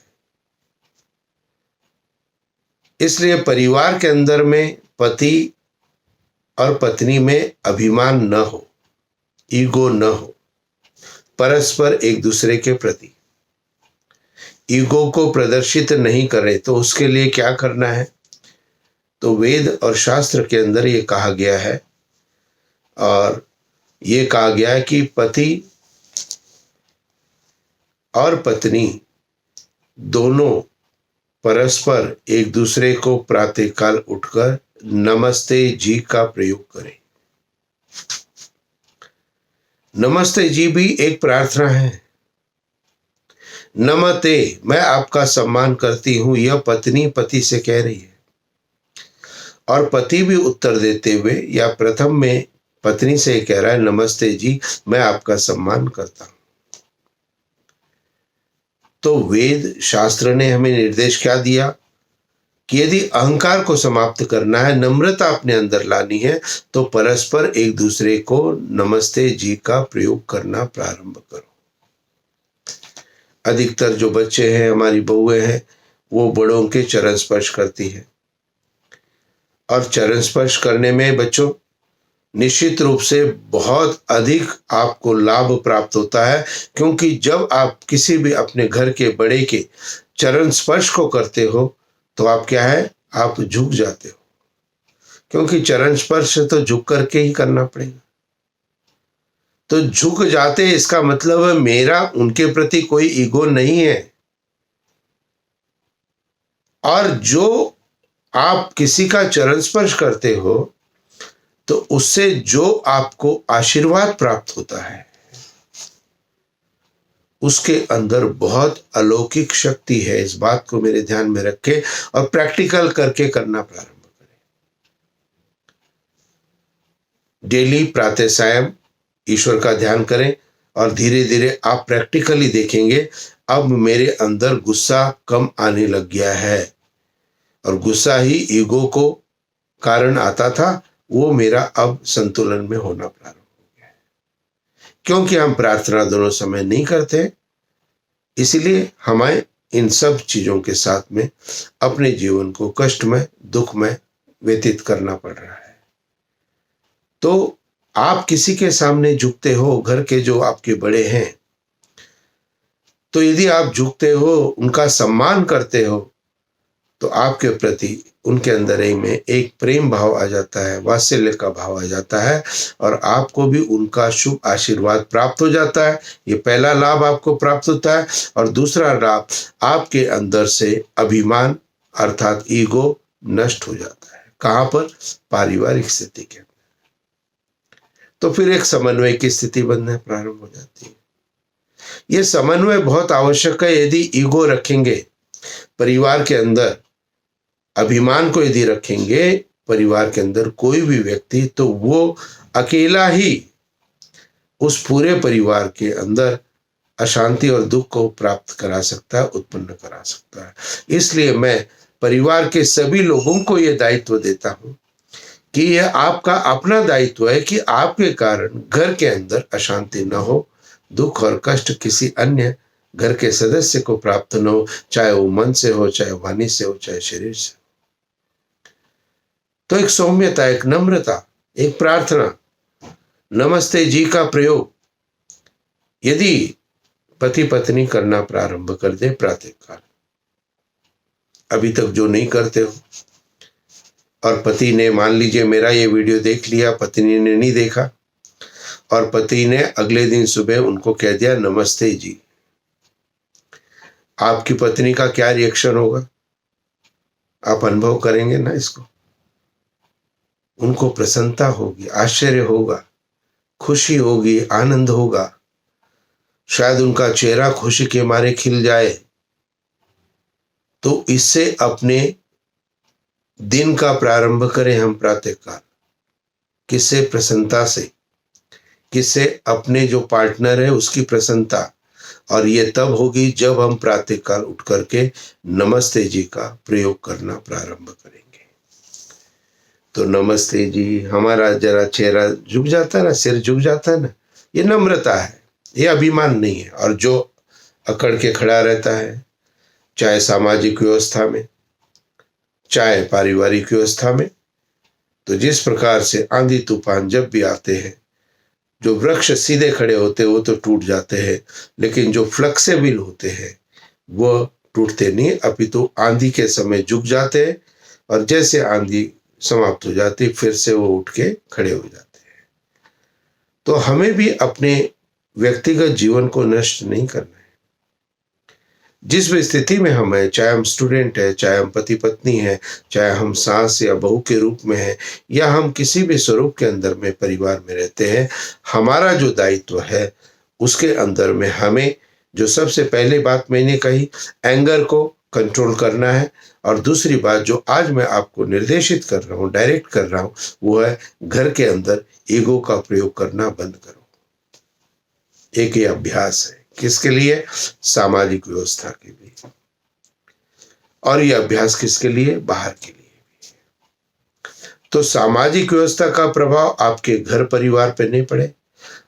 इसलिए परिवार के अंदर में पति और पत्नी में अभिमान न हो, ईगो न हो, परस्पर एक दूसरे के प्रति ईगो को प्रदर्शित नहीं करे। तो उसके लिए क्या करना है? तो वेद और शास्त्र के अंदर ये कहा गया है, और ये कहा गया है कि पति और पत्नी दोनों परस्पर एक दूसरे को प्रातःकाल उठकर नमस्ते जी का प्रयोग करें। नमस्ते जी भी एक प्रार्थना है। नमते, मैं आपका सम्मान करती हूं, यह पत्नी पति से कह रही है। और पति भी उत्तर देते हुए या प्रथम में पत्नी से कह रहा है, नमस्ते जी, मैं आपका सम्मान करता हूं। तो वेद शास्त्र ने हमें निर्देश क्या दिया कि यदि अहंकार को समाप्त करना है, नम्रता अपने अंदर लानी है, तो परस्पर एक दूसरे को नमस्ते जी का प्रयोग करना प्रारंभ करो। अधिकतर जो बच्चे हैं, हमारी बहुएं हैं, वो बड़ों के चरण स्पर्श करती है। और चरण स्पर्श करने में बच्चों निश्चित रूप से बहुत अधिक आपको लाभ प्राप्त होता है, क्योंकि जब आप किसी भी अपने घर के बड़े के चरण स्पर्श को करते हो तो आप क्या है, आप झुक जाते हो, क्योंकि चरण स्पर्श तो झुक करके ही करना पड़ेगा। तो झुक जाते, इसका मतलब है मेरा उनके प्रति कोई ईगो नहीं है। और जो आप किसी का चरण स्पर्श करते हो तो उससे जो आपको आशीर्वाद प्राप्त होता है, उसके अंदर बहुत अलौकिक शक्ति है। इस बात को मेरे ध्यान में रखें और प्रैक्टिकल करके करना प्रारंभ करें। डेली प्रातः सायं ईश्वर का ध्यान करें और धीरे धीरे आप प्रैक्टिकली देखेंगे, अब मेरे अंदर गुस्सा कम आने लग गया है। और गुस्सा ही ईगो को कारण आता था, वो मेरा अब संतुलन में होना प्रारंभ हो गया है। क्योंकि हम प्रार्थना दोनों समय नहीं करते, इसलिए हमें इन सब चीजों के साथ में अपने जीवन को कष्टमय, दुखमय व्यतीत करना पड़ रहा है। तो आप किसी के सामने झुकते हो, घर के जो आपके बड़े हैं, तो यदि आप झुकते हो, उनका सम्मान करते हो, तो आपके प्रति उनके अंदर में एक प्रेम भाव आ जाता है, वात्सल्य का भाव आ जाता है, और आपको भी उनका शुभ आशीर्वाद प्राप्त हो जाता है। ये पहला लाभ आपको प्राप्त होता है। और दूसरा लाभ, आपके अंदर से अभिमान अर्थात ईगो नष्ट हो जाता है। कहाँ पर? पारिवारिक स्थिति के अंदर। तो फिर एक समन्वय की स्थिति बनना प्रारंभ हो जाती है। ये समन्वय बहुत आवश्यक है। यदि ईगो रखेंगे परिवार के अंदर, अभिमान को यदि रखेंगे परिवार के अंदर कोई भी व्यक्ति, तो वो अकेला ही उस पूरे परिवार के अंदर अशांति और दुख को प्राप्त करा सकता है, उत्पन्न करा सकता है। इसलिए मैं परिवार के सभी लोगों को ये दायित्व देता हूं कि यह आपका अपना दायित्व है कि आपके कारण घर के अंदर अशांति न हो, दुख और कष्ट किसी अन्य घर के सदस्य को प्राप्त न हो, चाहे वो मन से हो, चाहे वाणी से हो, चाहे शरीर से। तो एक सौम्यता, एक नम्रता, एक प्रार्थना, नमस्ते जी का प्रयोग यदि पति पत्नी करना प्रारंभ कर दे प्रातःकाल, अभी तक जो नहीं करते हो, और पति ने, मान लीजिए मेरा ये वीडियो देख लिया, पत्नी ने नहीं देखा, और पति ने अगले दिन सुबह उनको कह दिया नमस्ते जी, आपकी पत्नी का क्या रिएक्शन होगा? आप अनुभव करेंगे ना इसको। उनको प्रसन्नता होगी, आश्चर्य होगा, खुशी होगी, आनंद होगा, शायद उनका चेहरा खुशी के मारे खिल जाए। तो इससे अपने दिन का प्रारंभ करें हम प्रातःकाल। किससे? प्रसन्नता से। किससे? अपने जो पार्टनर है उसकी प्रसन्नता। और ये तब होगी जब हम प्रातःकाल उठ करके नमस्ते जी का प्रयोग करना प्रारंभ करेंगे। तो नमस्ते जी, हमारा जरा चेहरा झुक जाता है ना, सिर झुक जाता है ना, ये नम्रता है, ये अभिमान नहीं है। और जो अकड़ के खड़ा रहता है, चाहे सामाजिक व्यवस्था में, चाहे पारिवारिक व्यवस्था में, तो जिस प्रकार से आंधी तूफान जब भी आते हैं, जो वृक्ष सीधे खड़े होते हैं वो तो टूट जाते हैं, लेकिन जो फ्लेक्सिबल होते हैं वो टूटते नहीं, अपितु आंधी के समय झुक जाते हैं, और जैसे आंधी समाप्त हो जाती फिर से वो उठ के खड़े हो जाते हैं। तो हमें भी अपने व्यक्तिगत जीवन को नष्ट नहीं करना है। जिस भी स्थिति में हम हैं, चाहे हम स्टूडेंट हैं, चाहे हम पति पत्नी हैं, चाहे हम सास या बहू के रूप में हैं, या हम किसी भी स्वरूप के अंदर में परिवार में रहते हैं, हमारा जो दायित्व है उसके अंदर में हमें जो सबसे पहली बात मैंने कही, एंगर को कंट्रोल करना है। और दूसरी बात जो आज मैं आपको निर्देशित कर रहा हूँ, डायरेक्ट कर रहा हूँ, वो है घर के अंदर ईगो का प्रयोग करना बंद करो। एक ये अभ्यास है, किसके लिए? सामाजिक व्यवस्था के लिए। और ये अभ्यास किसके लिए? बाहर के लिए भी। तो सामाजिक व्यवस्था का प्रभाव आपके घर परिवार पे नहीं पड़े,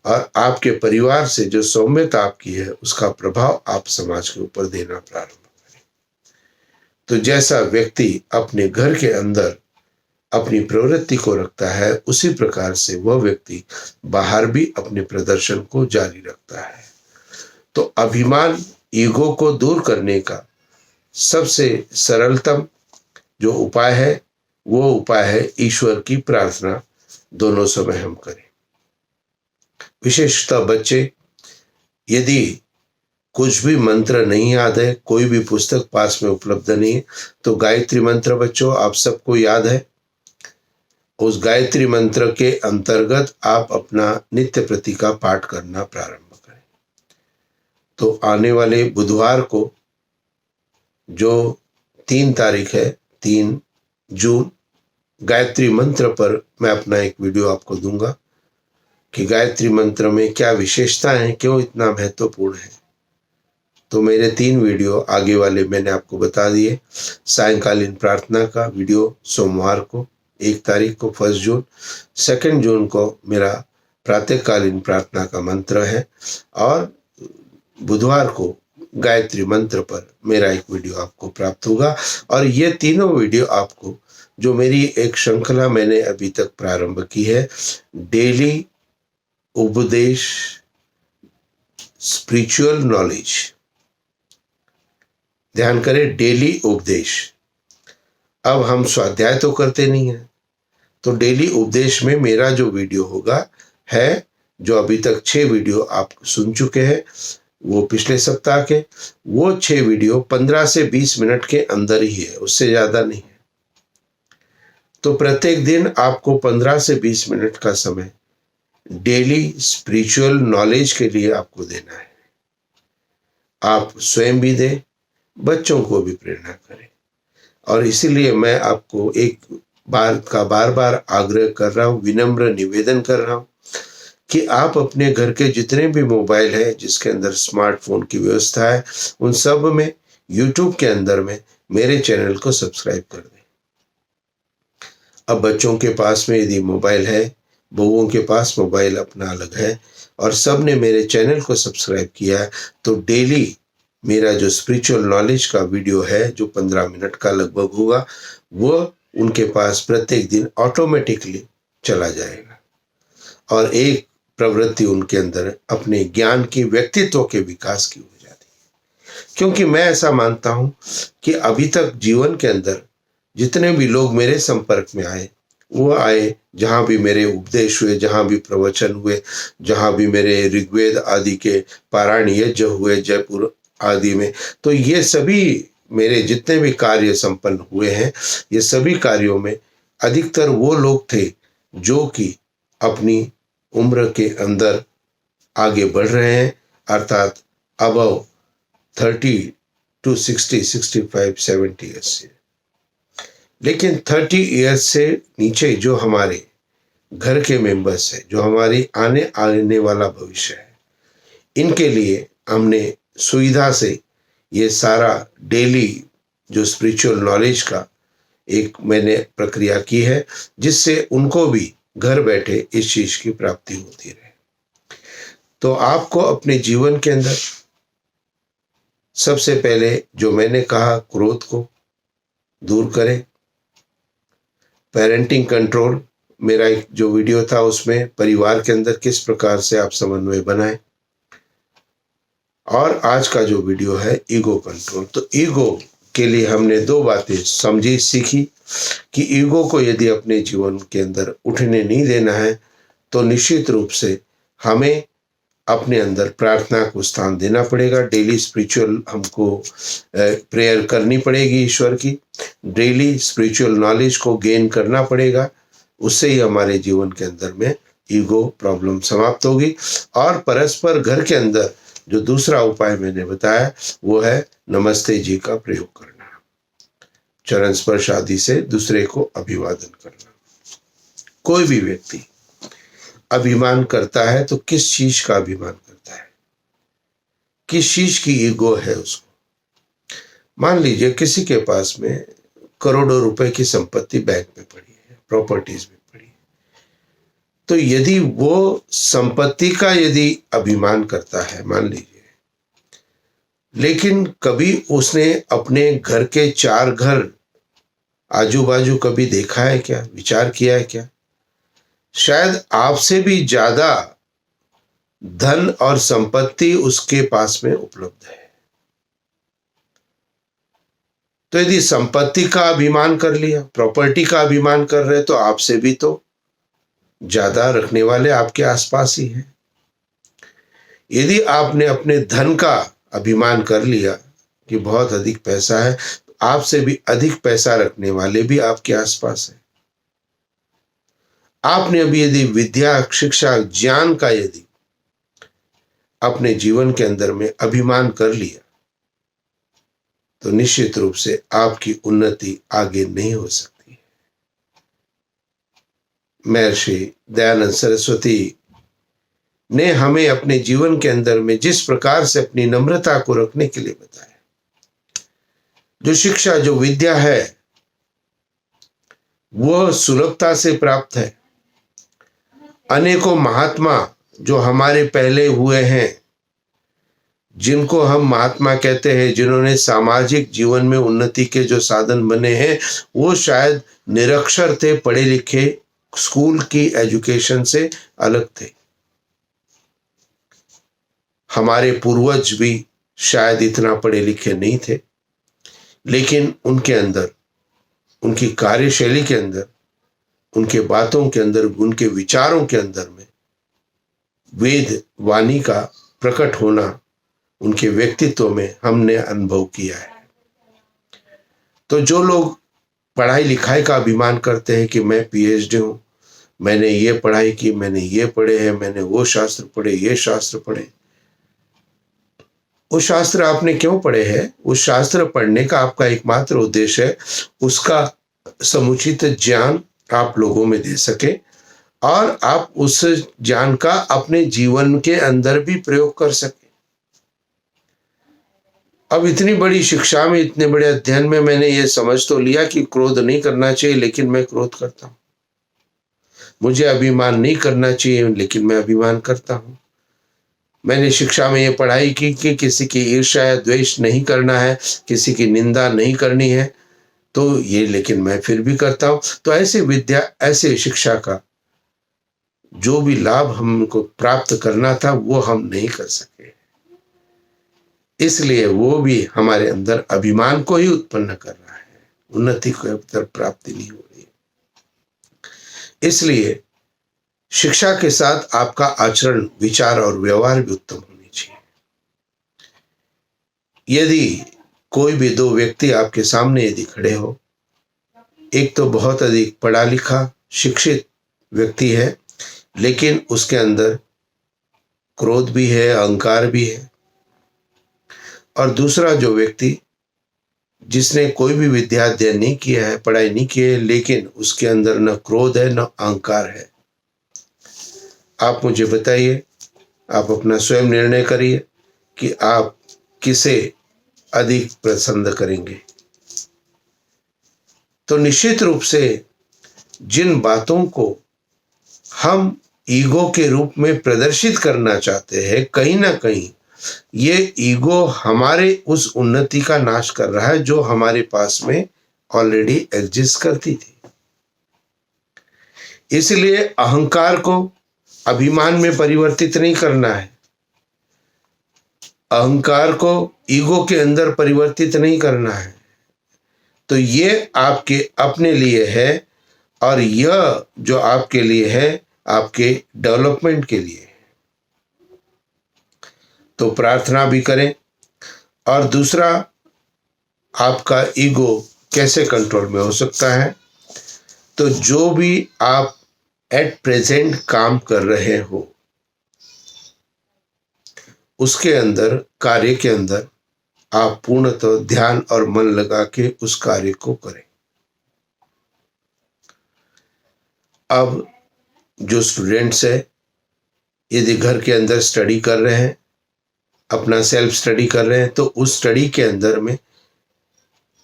और आपके परिवार से जो सौम्यता आपकी है उसका प्रभाव आप समाज के ऊपर देना प्रारंभ करें। तो जैसा व्यक्ति अपने घर के अंदर अपनी प्रवृत्ति को रखता है, उसी प्रकार से वह व्यक्ति बाहर भी अपने प्रदर्शन को जारी रखता है। तो अभिमान, ईगो को दूर करने का सबसे सरलतम जो उपाय है, वो उपाय है ईश्वर की प्रार्थना दोनों समय हम करें। विशेषतः बच्चे, यदि कुछ भी मंत्र नहीं याद है, कोई भी पुस्तक पास में उपलब्ध नहीं है, तो गायत्री मंत्र बच्चों आप सबको याद है। उस गायत्री मंत्र के अंतर्गत आप अपना नित्य प्रति का पाठ करना प्रारंभ करें। तो आने वाले बुधवार को जो 3 तारीख है, 3 जून, गायत्री मंत्र पर मैं अपना एक वीडियो आपको दूंगा कि गायत्री मंत्र में क्या विशेषता है, क्यों इतना महत्वपूर्ण है। तो मेरे 3 वीडियो आगे वाले मैंने आपको बता दिए। सायंकालीन प्रार्थना का वीडियो सोमवार को 1 तारीख को 1 जून, 2 जून को मेरा प्रातःकालीन प्रार्थना का मंत्र है, और बुधवार को गायत्री मंत्र पर मेरा एक वीडियो आपको प्राप्त होगा। और ये तीनों वीडियो आपको, जो मेरी एक श्रृंखला मैंने अभी तक प्रारंभ की है, डेली उपदेश स्पिरिचुअल नॉलेज, ध्यान करें, डेली उपदेश। अब हम स्वाध्याय तो करते नहीं हैं, तो डेली उपदेश में मेरा जो वीडियो होगा है, जो अभी तक 6 वीडियो आप सुन चुके हैं, वो पिछले सप्ताह के, वो 6 वीडियो 15 से 20 मिनट के अंदर ही है, उससे ज्यादा नहीं है। तो प्रत्येक दिन आपको 15 से 20 मिनट का समय डेली स्पिरिचुअल नॉलेज के लिए आपको देना है। आप स्वयं भी दें, बच्चों को भी प्रेरणा करें। और इसीलिए मैं आपको एक बार का बार बार आग्रह कर रहा हूँ, विनम्र निवेदन कर रहा हूँ कि आप अपने घर के जितने भी मोबाइल है जिसके अंदर स्मार्टफोन की व्यवस्था है, उन सब में यूट्यूब के अंदर में मेरे चैनल को सब्सक्राइब कर दें। अब बच्चों के पास में यदि मोबाइल है, बहुओं के पास मोबाइल अपना अलग है, और सब ने मेरे चैनल को सब्सक्राइब किया है, तो डेली मेरा जो स्पिरिचुअल नॉलेज का वीडियो है, जो 15 मिनट का लगभग होगा, वो उनके पास प्रत्येक दिन ऑटोमेटिकली चला जाएगा, और एक प्रवृत्ति उनके अंदर अपने ज्ञान की, व्यक्तित्व के विकास की हो जाती है। क्योंकि मैं ऐसा मानता हूं कि अभी तक जीवन के अंदर जितने भी लोग मेरे संपर्क में आए, वो आए जहां भी मेरे उपदेश हुए, जहां भी प्रवचन हुए, जहां भी मेरे ऋग्वेद आदि के पारायण यज्ञ हुए जयपुर आदि में, तो ये सभी मेरे जितने भी कार्य संपन्न हुए हैं, ये सभी कार्यों में अधिकतर वो लोग थे जो कि अपनी उम्र के अंदर आगे बढ़ रहे हैं, अर्थात अबव 30 to 60, 65, 70 ईयर्स से। लेकिन 30 ईयर्स से नीचे जो हमारे घर के मेंबर्स हैं, जो हमारी आने वाला भविष्य है, इनके लिए हमने सुविधा से ये सारा डेली जो स्पिरिचुअल नॉलेज का एक मैंने प्रक्रिया की है, जिससे उनको भी घर बैठे इस चीज की प्राप्ति होती रहे। तो आपको अपने जीवन के अंदर सबसे पहले जो मैंने कहा, क्रोध को दूर करें। पेरेंटिंग कंट्रोल, मेरा एक जो वीडियो था उसमें परिवार के अंदर किस प्रकार से आप समन्वय बनाएं। और आज का जो वीडियो है ईगो कंट्रोल, तो ईगो के लिए हमने 2 बातें समझी, सीखी कि ईगो को यदि अपने जीवन के अंदर उठने नहीं देना है, तो निश्चित रूप से हमें अपने अंदर प्रार्थना को स्थान देना पड़ेगा। डेली स्पिरिचुअल हमको प्रेयर करनी पड़ेगी ईश्वर की। डेली स्पिरिचुअल नॉलेज को गेन करना पड़ेगा। उससे ही हमारे जीवन के अंदर में ईगो प्रॉब्लम समाप्त होगी। और परस्पर घर के अंदर जो दूसरा उपाय मैंने बताया वो है नमस्ते जी का प्रयोग करना, चरण स्पर्श आदि से दूसरे को अभिवादन करना। कोई भी व्यक्ति अभिमान करता है तो किस चीज का अभिमान करता है, किस चीज की ईगो है उसको। मान लीजिए किसी के पास में करोड़ों रुपए की संपत्ति बैंक में पड़ी है, प्रॉपर्टीज में पड़ी है, तो यदि वो संपत्ति का यदि अभिमान करता है मान लीजिए, लेकिन कभी उसने अपने घर के 4 घर आजू बाजू कभी देखा है क्या, विचार किया है क्या? शायद आपसे भी ज्यादा धन और संपत्ति उसके पास में उपलब्ध है। तो यदि संपत्ति का अभिमान कर लिया, प्रॉपर्टी का अभिमान कर रहे, तो आपसे भी तो ज्यादा रखने वाले आपके आसपास ही हैं। यदि आपने अपने धन का अभिमान कर लिया कि बहुत अधिक पैसा है, तो आपसे भी अधिक पैसा रखने वाले भी आपके आसपास हैं। आपने अभी यदि विद्या, शिक्षा, ज्ञान का यदि अपने जीवन के अंदर में अभिमान कर लिया, तो निश्चित रूप से आपकी उन्नति आगे नहीं हो सकती। महर्षि दयानंद सरस्वती ने हमें अपने जीवन के अंदर में जिस प्रकार से अपनी नम्रता को रखने के लिए बताया, जो शिक्षा, जो विद्या है, वह सुलभता से प्राप्त है। अनेकों महात्मा जो हमारे पहले हुए हैं, जिनको हम महात्मा कहते हैं, जिन्होंने सामाजिक जीवन में उन्नति के जो साधन बने हैं, वो शायद निरक्षर थे, पढ़े लिखे, स्कूल की एजुकेशन से अलग थे। हमारे पूर्वज भी शायद इतना पढ़े लिखे नहीं थे, लेकिन उनके अंदर, उनकी कार्यशैली के अंदर, उनके बातों के अंदर, उनके विचारों के अंदर में वेद वाणी का प्रकट होना उनके व्यक्तित्व में हमने अनुभव किया है। तो जो लोग पढ़ाई लिखाई का अभिमान करते हैं कि मैं पीएचडी हूं, मैंने ये पढ़ाई की, मैंने ये पढ़े हैं, मैंने वो शास्त्र पढ़े, ये शास्त्र पढ़े, वो शास्त्र आपने क्यों पढ़े हैं? उस शास्त्र पढ़ने का आपका एकमात्र उद्देश्य है उसका समुचित ज्ञान आप लोगों में दे सके और आप उस ज्ञान का अपने जीवन के अंदर भी प्रयोग कर सके। अब इतनी बड़ी शिक्षा में, इतने बड़े अध्ययन में मैंने ये समझ तो लिया कि क्रोध नहीं करना चाहिए, लेकिन मैं क्रोध करता हूं। मुझे अभिमान नहीं करना चाहिए, लेकिन मैं अभिमान करता हूं। मैंने शिक्षा में ये पढ़ाई की कि किसी की ईर्ष्या या द्वेष नहीं करना है, किसी की निंदा नहीं करनी है, तो ये लेकिन मैं फिर भी करता हूं। तो ऐसे विद्या, ऐसे शिक्षा का जो भी लाभ हमको प्राप्त करना था वो हम नहीं कर सके, इसलिए वो भी हमारे अंदर अभिमान को ही उत्पन्न कर रहा है, उन्नति को तरफ प्राप्ति नहीं हो रही। इसलिए शिक्षा के साथ आपका आचरण, विचार और व्यवहार भी उत्तम होनी चाहिए। यदि कोई भी 2 व्यक्ति आपके सामने यदि खड़े हो, एक तो बहुत अधिक पढ़ा लिखा शिक्षित व्यक्ति है, लेकिन उसके अंदर क्रोध भी है, अहंकार भी है, और दूसरा जो व्यक्ति जिसने कोई भी विद्या अध्ययन नहीं किया है, पढ़ाई नहीं की है, लेकिन उसके अंदर न क्रोध है न अहंकार है। आप मुझे बताइए, आप अपना स्वयं निर्णय करिए कि आप किसे अधिक पसंद करेंगे। तो निश्चित रूप से जिन बातों को हम ईगो के रूप में प्रदर्शित करना चाहते हैं, कहीं ना कहीं ये ईगो हमारे उस उन्नति का नाश कर रहा है जो हमारे पास में ऑलरेडी एग्जिस्ट करती थी। इसलिए अहंकार को अभिमान में परिवर्तित नहीं करना है, अहंकार को ईगो के अंदर परिवर्तित नहीं करना है। तो ये आपके अपने लिए है, और यह जो आपके लिए है आपके डेवलपमेंट के लिए है। तो प्रार्थना भी करें। और दूसरा, आपका ईगो कैसे कंट्रोल में हो सकता है, तो जो भी आप एट प्रेजेंट काम कर रहे हो उसके अंदर, कार्य के अंदर आप पूर्णतः ध्यान और मन लगा के उस कार्य को करें। अब जो स्टूडेंट्स है, यदि घर के अंदर स्टडी कर रहे हैं, अपना सेल्फ स्टडी कर रहे हैं, तो उस स्टडी के अंदर में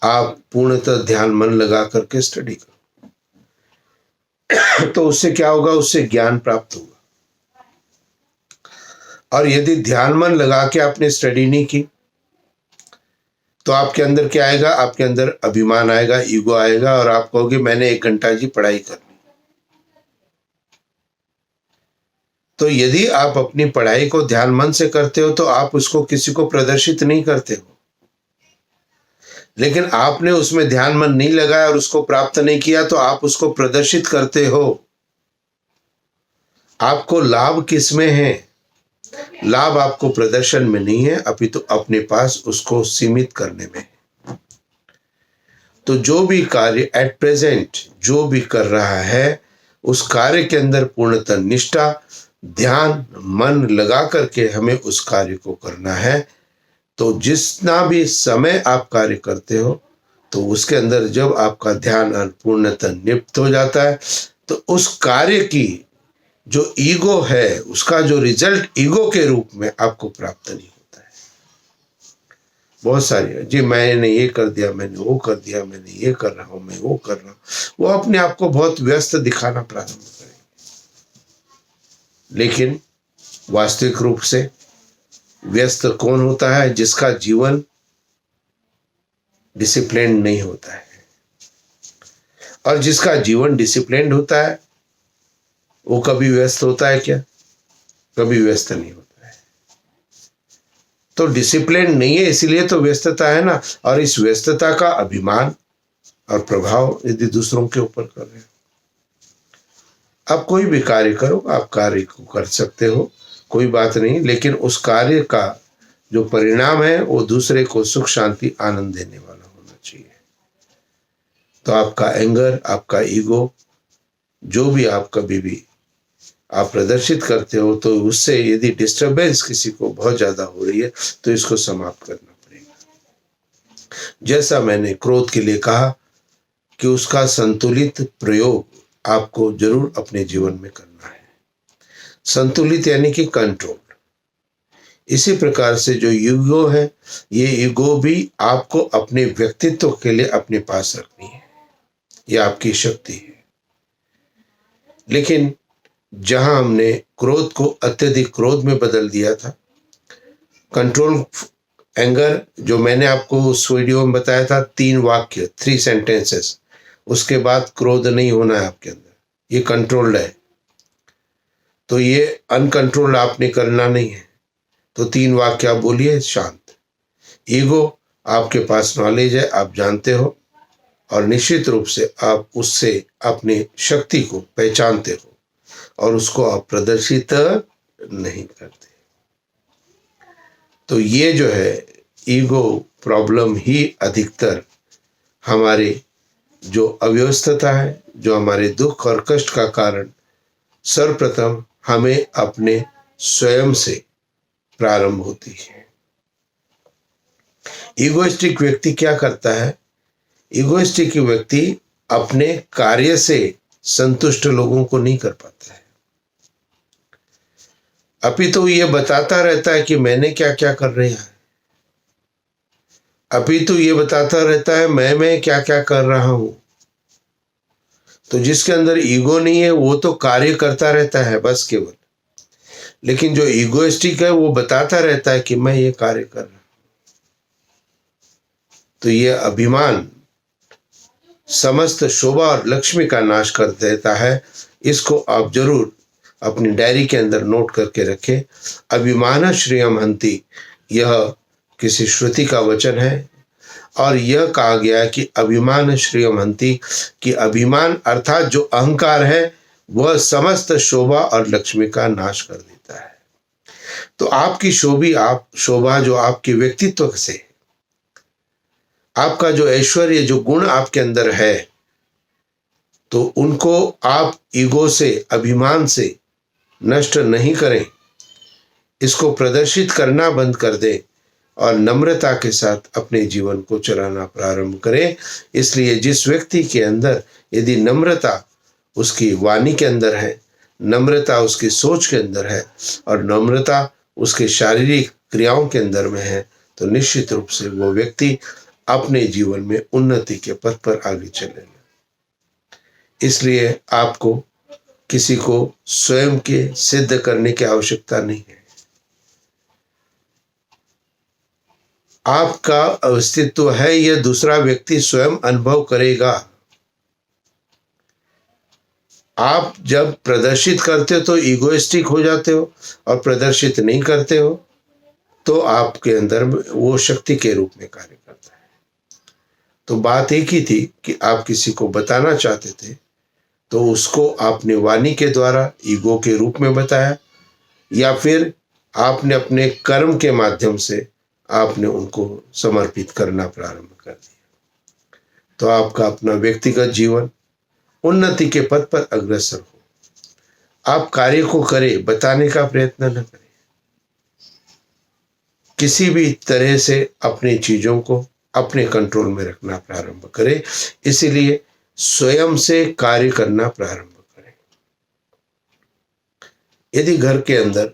आप पूर्णतः ध्यान मन लगा करके स्टडी करो। तो उससे क्या होगा, उससे ज्ञान प्राप्त होगा। और यदि ध्यान मन लगा के आपने स्टडी नहीं की तो आपके अंदर क्या आएगा, आपके अंदर अभिमान आएगा, ईगो आएगा, और आप कहोगे मैंने 1 घंटा जी पढ़ाई कर ली। तो यदि आप अपनी पढ़ाई को ध्यान मन से करते हो तो आप उसको किसी को प्रदर्शित नहीं करते हो। लेकिन आपने उसमें ध्यान मन नहीं लगाया और उसको प्राप्त नहीं किया तो आप उसको प्रदर्शित करते हो। आपको लाभ किसमें है? लाभ आपको प्रदर्शन में नहीं है, अपितु तो अपने पास उसको सीमित करने में है। तो जो भी कार्य एट प्रेजेंट जो भी कर रहा है उस कार्य के अंदर पूर्णतः निष्ठा, ध्यान, मन लगा करके हमें उस कार्य को करना है। तो जितना भी समय आप कार्य करते हो तो उसके अंदर जब आपका ध्यान पूर्णतः नियुक्त हो जाता है तो उस कार्य की जो ईगो है उसका जो रिजल्ट ईगो के रूप में आपको प्राप्त नहीं होता है। बहुत सारी जी मैंने ये कर दिया, मैंने वो कर दिया, मैंने ये कर रहा हूं, मैं वो कर रहा हूं, वो अपने आप को बहुत व्यस्त दिखाना प्रारंभ करेंगे। लेकिन वास्तविक रूप से व्यस्त कौन होता है? जिसका जीवन डिसिप्लिन नहीं होता है। और जिसका जीवन डिसिप्लिन होता है वो कभी व्यस्त होता है क्या? कभी व्यस्त नहीं होता है। तो डिसिप्लिन नहीं है इसीलिए तो व्यस्तता है ना। और इस व्यस्तता का अभिमान और प्रभाव यदि दूसरों के ऊपर कर रहे हो, आप कोई भी कार्य करो, आप कार्य को कर सकते हो, कोई बात नहीं, लेकिन उस कार्य का जो परिणाम है वो दूसरे को सुख शांति आनंद देने वाला होना चाहिए। तो आपका एंगर, आपका ईगो, जो भी आप कभी भी आप प्रदर्शित करते हो तो उससे यदि डिस्टरबेंस किसी को बहुत ज्यादा हो रही है तो इसको समाप्त करना पड़ेगा। जैसा मैंने क्रोध के लिए कहा कि उसका संतुलित प्रयोग आपको जरूर अपने जीवन में करना है। संतुलित यानी कि कंट्रोल। इसी प्रकार से जो ईगो है, ये ईगो भी आपको अपने व्यक्तित्व के लिए अपने पास रखनी है, ये आपकी शक्ति है। लेकिन जहां हमने क्रोध को अत्यधिक क्रोध में बदल दिया था, कंट्रोल एंगर जो मैंने आपको उस वीडियो में बताया था, 3 वाक्य, 3 सेंटेंसेस, उसके बाद क्रोध नहीं होना है आपके अंदर, ये कंट्रोल्ड है। तो ये अनकंट्रोल्ड आपने करना नहीं है। तो 3 वाक्य आप बोलिए शांत। ईगो, आपके पास नॉलेज है, आप जानते हो और निश्चित रूप से आप उससे अपनी शक्ति को पहचानते हो और उसको आप प्रदर्शित नहीं करते। तो ये जो है ईगो प्रॉब्लम ही अधिकतर हमारे जो अव्यवस्था है, जो हमारे दुख और कष्ट का कारण सर्वप्रथम हमें अपने स्वयं से प्रारंभ होती है। ईगोइस्टिक व्यक्ति क्या करता है? ईगोइस्टिक व्यक्ति अपने कार्य से संतुष्ट लोगों को नहीं कर पाता है, अपितु तो ये बताता रहता है कि मैंने क्या क्या कर रहा है, अपितु तो ये बताता रहता है मैं क्या क्या कर रहा हूं। तो जिसके अंदर ईगो नहीं है वो तो कार्य करता रहता है बस केवल, लेकिन जो ईगोइस्टिक है वो बताता रहता है कि मैं ये कार्य कर रहा हूं। तो ये अभिमान समस्त शोभा और लक्ष्मी का नाश कर देता है। इसको आप जरूर अपनी डायरी के अंदर नोट करके रखें। अभिमान श्रियम हन्ति, यह किसी श्रुति का वचन है और यह कहा गया है कि अभिमान श्रियम हन्ति, कि अभिमान अर्थात जो अहंकार है वह समस्त शोभा और लक्ष्मी का नाश कर देता है। तो आपकी शोभा जो आपके व्यक्तित्व से है, आपका जो ऐश्वर्य, जो गुण आपके अंदर है, तो उनको आप ईगो से, अभिमान से नष्ट नहीं करें, इसको प्रदर्शित करना बंद कर दें और नम्रता के साथ अपने जीवन को चलाना प्रारंभ करें। इसलिए जिस व्यक्ति के अंदर यदि नम्रता उसकी वाणी के अंदर है, नम्रता उसकी सोच के अंदर है और नम्रता उसके शारीरिक क्रियाओं के अंदर में है, तो निश्चित रूप से वो व्यक्ति अपने जीवन में उन्नति के पथ पर आगे चलेगा। इसलिए आपको किसी को स्वयं के सिद्ध करने की आवश्यकता नहीं है। आपका अस्तित्व है, यह दूसरा व्यक्ति स्वयं अनुभव करेगा। आप जब प्रदर्शित करते हो तो ईगोइस्टिक हो जाते हो, और प्रदर्शित नहीं करते हो तो आपके अंदर वो शक्ति के रूप में कार्य करता है। तो बात एक ही थी कि आप किसी को बताना चाहते थे, तो उसको आपने वाणी के द्वारा ईगो के रूप में बताया, या फिर आपने अपने कर्म के माध्यम से आपने उनको समर्पित करना प्रारंभ कर दिया। तो आपका अपना व्यक्तिगत जीवन उन्नति के पथ पर अग्रसर हो। आप कार्य को करें, बताने का प्रयत्न न करें। किसी भी तरह से अपनी चीजों को अपने कंट्रोल में रखना प्रारंभ करें। इसीलिए स्वयं से कार्य करना प्रारंभ करें। यदि घर के अंदर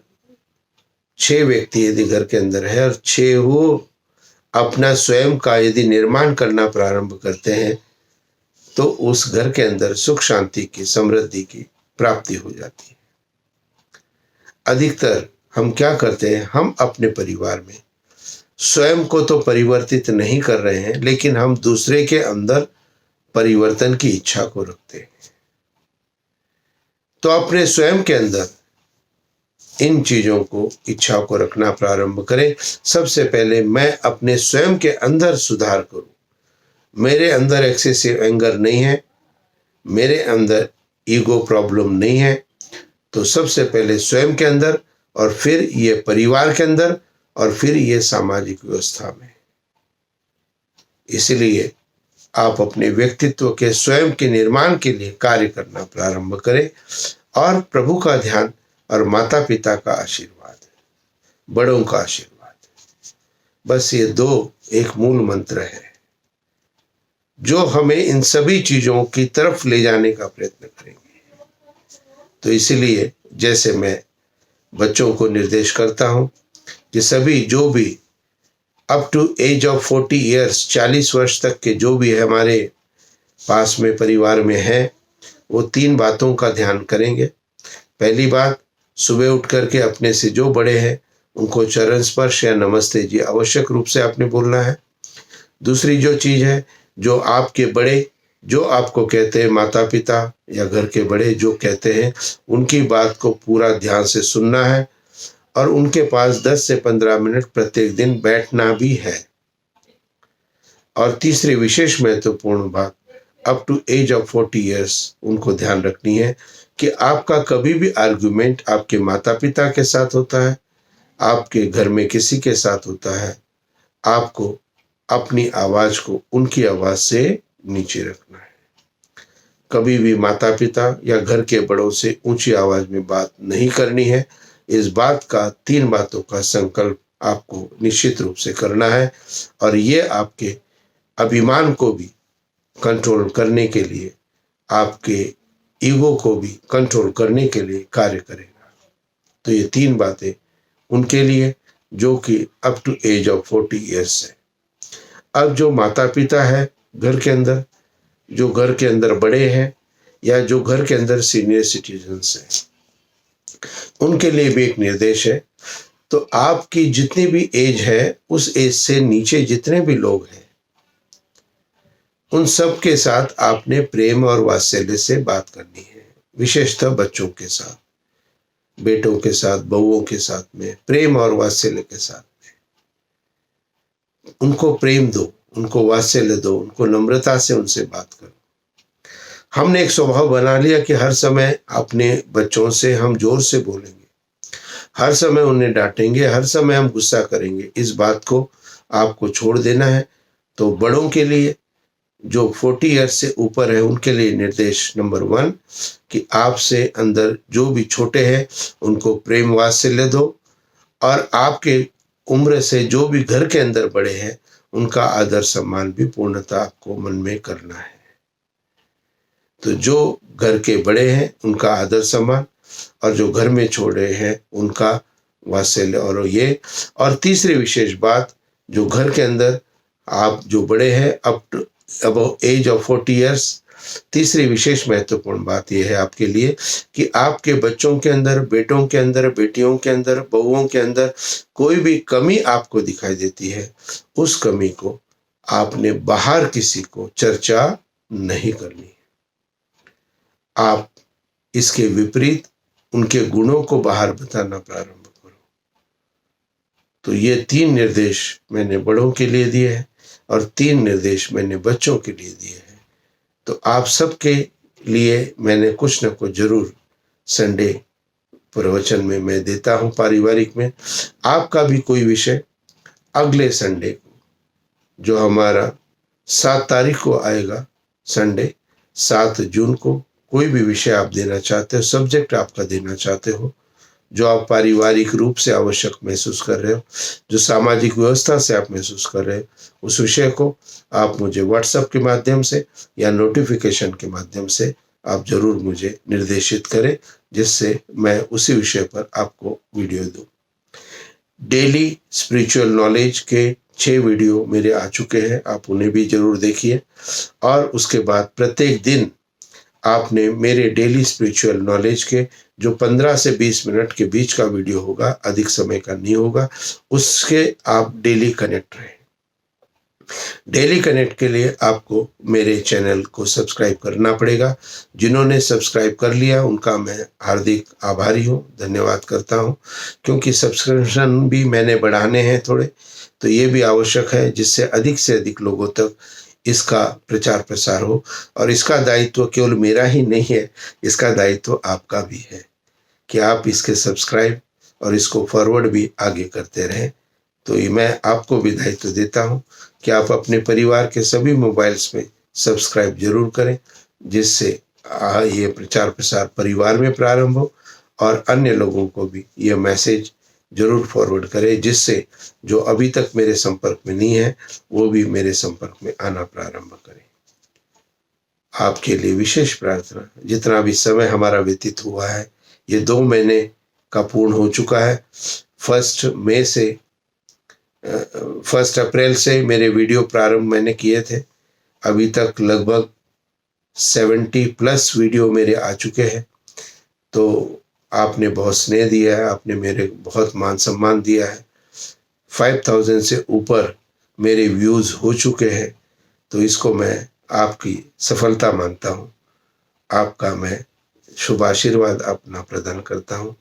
6 व्यक्ति यदि घर के अंदर है और 6 वो अपना स्वयं का यदि निर्माण करना प्रारंभ करते हैं, तो उस घर के अंदर सुख शांति की, समृद्धि की प्राप्ति हो जाती है। अधिकतर हम क्या करते हैं, हम अपने परिवार में स्वयं को तो परिवर्तित नहीं कर रहे हैं, लेकिन हम दूसरे के अंदर परिवर्तन की इच्छा को रखते हैं। तो अपने स्वयं के अंदर इन चीजों को, इच्छा को रखना प्रारंभ करें। सबसे पहले मैं अपने स्वयं के अंदर सुधार करूं। मेरे अंदर एक्सेसिव एंगर नहीं है, मेरे अंदर ईगो प्रॉब्लम नहीं है। तो सबसे पहले स्वयं के अंदर, और फिर ये परिवार के अंदर, और फिर ये सामाजिक व्यवस्था में। इसलिए आप अपने व्यक्तित्व के स्वयं के निर्माण के लिए कार्य करना प्रारंभ करें, और प्रभु का ध्यान और माता पिता का आशीर्वाद, बड़ों का आशीर्वाद, बस ये 2 एक मूल मंत्र है जो हमें इन सभी चीजों की तरफ ले जाने का प्रयत्न करेंगे। तो इसीलिए जैसे मैं बच्चों को निर्देश करता हूं कि सभी जो भी up to age of 40 years, 40 वर्ष तक के जो भी हमारे पास में परिवार में हैं, वो 3 बातों का ध्यान करेंगे। पहली बात, सुबह उठ करके अपने से जो बड़े हैं उनको चरण स्पर्श या नमस्ते जी आवश्यक रूप से आपने बोलना है। दूसरी जो चीज है, जो आपके बड़े जो आपको कहते हैं, माता पिता या घर के बड़े जो कहते हैं, उनकी बात को पूरा ध्यान से सुनना है, और उनके पास 10 से 15 मिनट प्रत्येक दिन बैठना भी है। और तीसरी विशेष महत्वपूर्ण बात, up to age of 40 years उनको ध्यान रखनी है कि आपका कभी भी आर्गुमेंट आपके माता पिता के साथ होता है, आपके घर में किसी के साथ होता है, आपको अपनी आवाज को उनकी आवाज से नीचे रखना है। कभी भी माता पिता या घर के बड़ों से ऊंची आवाज में बात नहीं करनी है। इस बात का 3 बातों का संकल्प आपको निश्चित रूप से करना है, और ये आपके अभिमान को भी कंट्रोल करने के लिए, आपके ईगो को भी कंट्रोल करने के लिए कार्य करेगा। तो ये 3 बातें उनके लिए जो कि up to age of 40 years है। अब जो माता पिता है घर के अंदर, जो घर के अंदर बड़े हैं, या जो घर के अंदर सीनियर सिटीजन्स हैं, उनके लिए भी एक निर्देश है। तो आपकी जितनी भी एज है, उस एज से नीचे जितने भी लोग हैं, उन सब के साथ आपने प्रेम और वात्सल्य से बात करनी है। विशेषतः बच्चों के साथ, बेटों के साथ, बहुओं के साथ में प्रेम और वात्सल्य के साथ में उनको प्रेम दो, उनको वात्सल्य दो, उनको नम्रता से उनसे बात करो। हमने एक स्वभाव बना लिया कि हर समय अपने बच्चों से हम जोर से बोलेंगे, हर समय उन्हें डांटेंगे, हर समय हम गुस्सा करेंगे, इस बात को आपको छोड़ देना है। तो बड़ों के लिए जो 40 ईयर्स से ऊपर है उनके लिए निर्देश नंबर 1 कि आपसे अंदर जो भी छोटे हैं उनको प्रेम वात्सल्य दो, और आपके उम्र से जो भी घर के अंदर बड़े हैं उनका आदर सम्मान भी पूर्णतः आपको मन में करना है। तो जो घर के बड़े हैं उनका आदर सम्मान, और जो घर में छोड़े हैं उनका वात्सल्य। और तीसरी विशेष बात, जो घर के अंदर आप जो बड़े हैं अब एज ऑफ 40 ईयर्स, तीसरी विशेष महत्वपूर्ण बात यह है आपके लिए कि आपके बच्चों के अंदर, बेटों के अंदर, बेटियों के अंदर, बहुओं के अंदर कोई भी कमी आपको दिखाई देती है, उस कमी को आपने बाहर किसी को चर्चा नहीं करनी। आप इसके विपरीत उनके गुणों को बाहर बताना प्रारंभ करो। तो ये 3 निर्देश मैंने बड़ों के लिए दिए हैं और 3 निर्देश मैंने बच्चों के लिए दिए हैं। तो आप सबके लिए मैंने कुछ न कुछ जरूर संडे प्रवचन में मैं देता हूँ, पारिवारिक में। आपका भी कोई विषय अगले संडे को, जो हमारा 7 तारीख को आएगा, संडे 7 जून को, कोई भी विषय आप देना चाहते हो, सब्जेक्ट आपका देना चाहते हो, जो आप पारिवारिक रूप से आवश्यक महसूस कर रहे हो, जो सामाजिक व्यवस्था से आप महसूस कर रहे हो, उस विषय को आप मुझे व्हाट्सएप के माध्यम से या नोटिफिकेशन के माध्यम से आप जरूर मुझे निर्देशित करें, जिससे मैं उसी विषय पर आपको वीडियो दूं। डेली स्पिरिचुअल नॉलेज के 6 वीडियो मेरे आ चुके हैं, आप उन्हें भी जरूर देखिए। और उसके बाद प्रत्येक दिन आपने मेरे डेली स्पिरिचुअल नॉलेज के जो 15 से 20 मिनट के बीच का वीडियो होगा, अधिक समय का नहीं होगा, उसके आप डेली कनेक्ट रहें। डेली कनेक्ट के लिए आपको मेरे चैनल को सब्सक्राइब करना पड़ेगा। जिन्होंने सब्सक्राइब कर लिया उनका मैं हार्दिक आभारी हूँ, धन्यवाद करता हूँ, क्योंकि सब्सक्रिप्शन भी मैंने बढ़ाने हैं थोड़े, तो ये भी आवश्यक है जिससे अधिक लोगों तक इसका प्रचार प्रसार हो। और इसका दायित्व केवल मेरा ही नहीं है, इसका दायित्व आपका भी है कि आप इसके सब्सक्राइब और इसको फॉरवर्ड भी आगे करते रहें। तो ये मैं आपको भी दायित्व देता हूँ कि आप अपने परिवार के सभी मोबाइल्स में सब्सक्राइब जरूर करें, जिससे ये प्रचार प्रसार परिवार में प्रारंभ हो और अन्य लोगों को भी यह मैसेज जरूर फॉरवर्ड करें, जिससे जो अभी तक मेरे संपर्क में नहीं है वो भी मेरे संपर्क में आना प्रारंभ करें। आपके लिए विशेष प्रार्थना। जितना भी समय हमारा व्यतीत हुआ है, ये 2 महीने का पूर्ण हो चुका है। 1 अप्रैल से मेरे वीडियो प्रारंभ मैंने किए थे, अभी तक लगभग 70+ वीडियो मेरे आ चुके हैं। तो आपने बहुत स्नेह दिया है, आपने मेरे बहुत मान सम्मान दिया है। 5000 से ऊपर मेरे व्यूज़ हो चुके हैं, तो इसको मैं आपकी सफलता मानता हूँ। आपका मैं शुभ आशीर्वाद अपना प्रदान करता हूँ।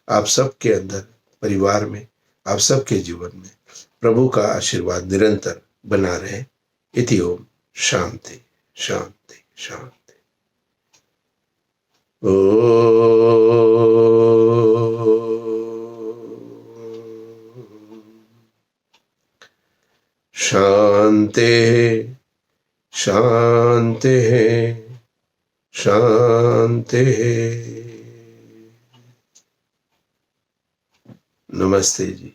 आप सबके अंदर, परिवार में, आप सबके जीवन में प्रभु का आशीर्वाद निरंतर बना रहे। इति ओम शांति शांति शांति। शांति शांति शांति। नमस्ते जी।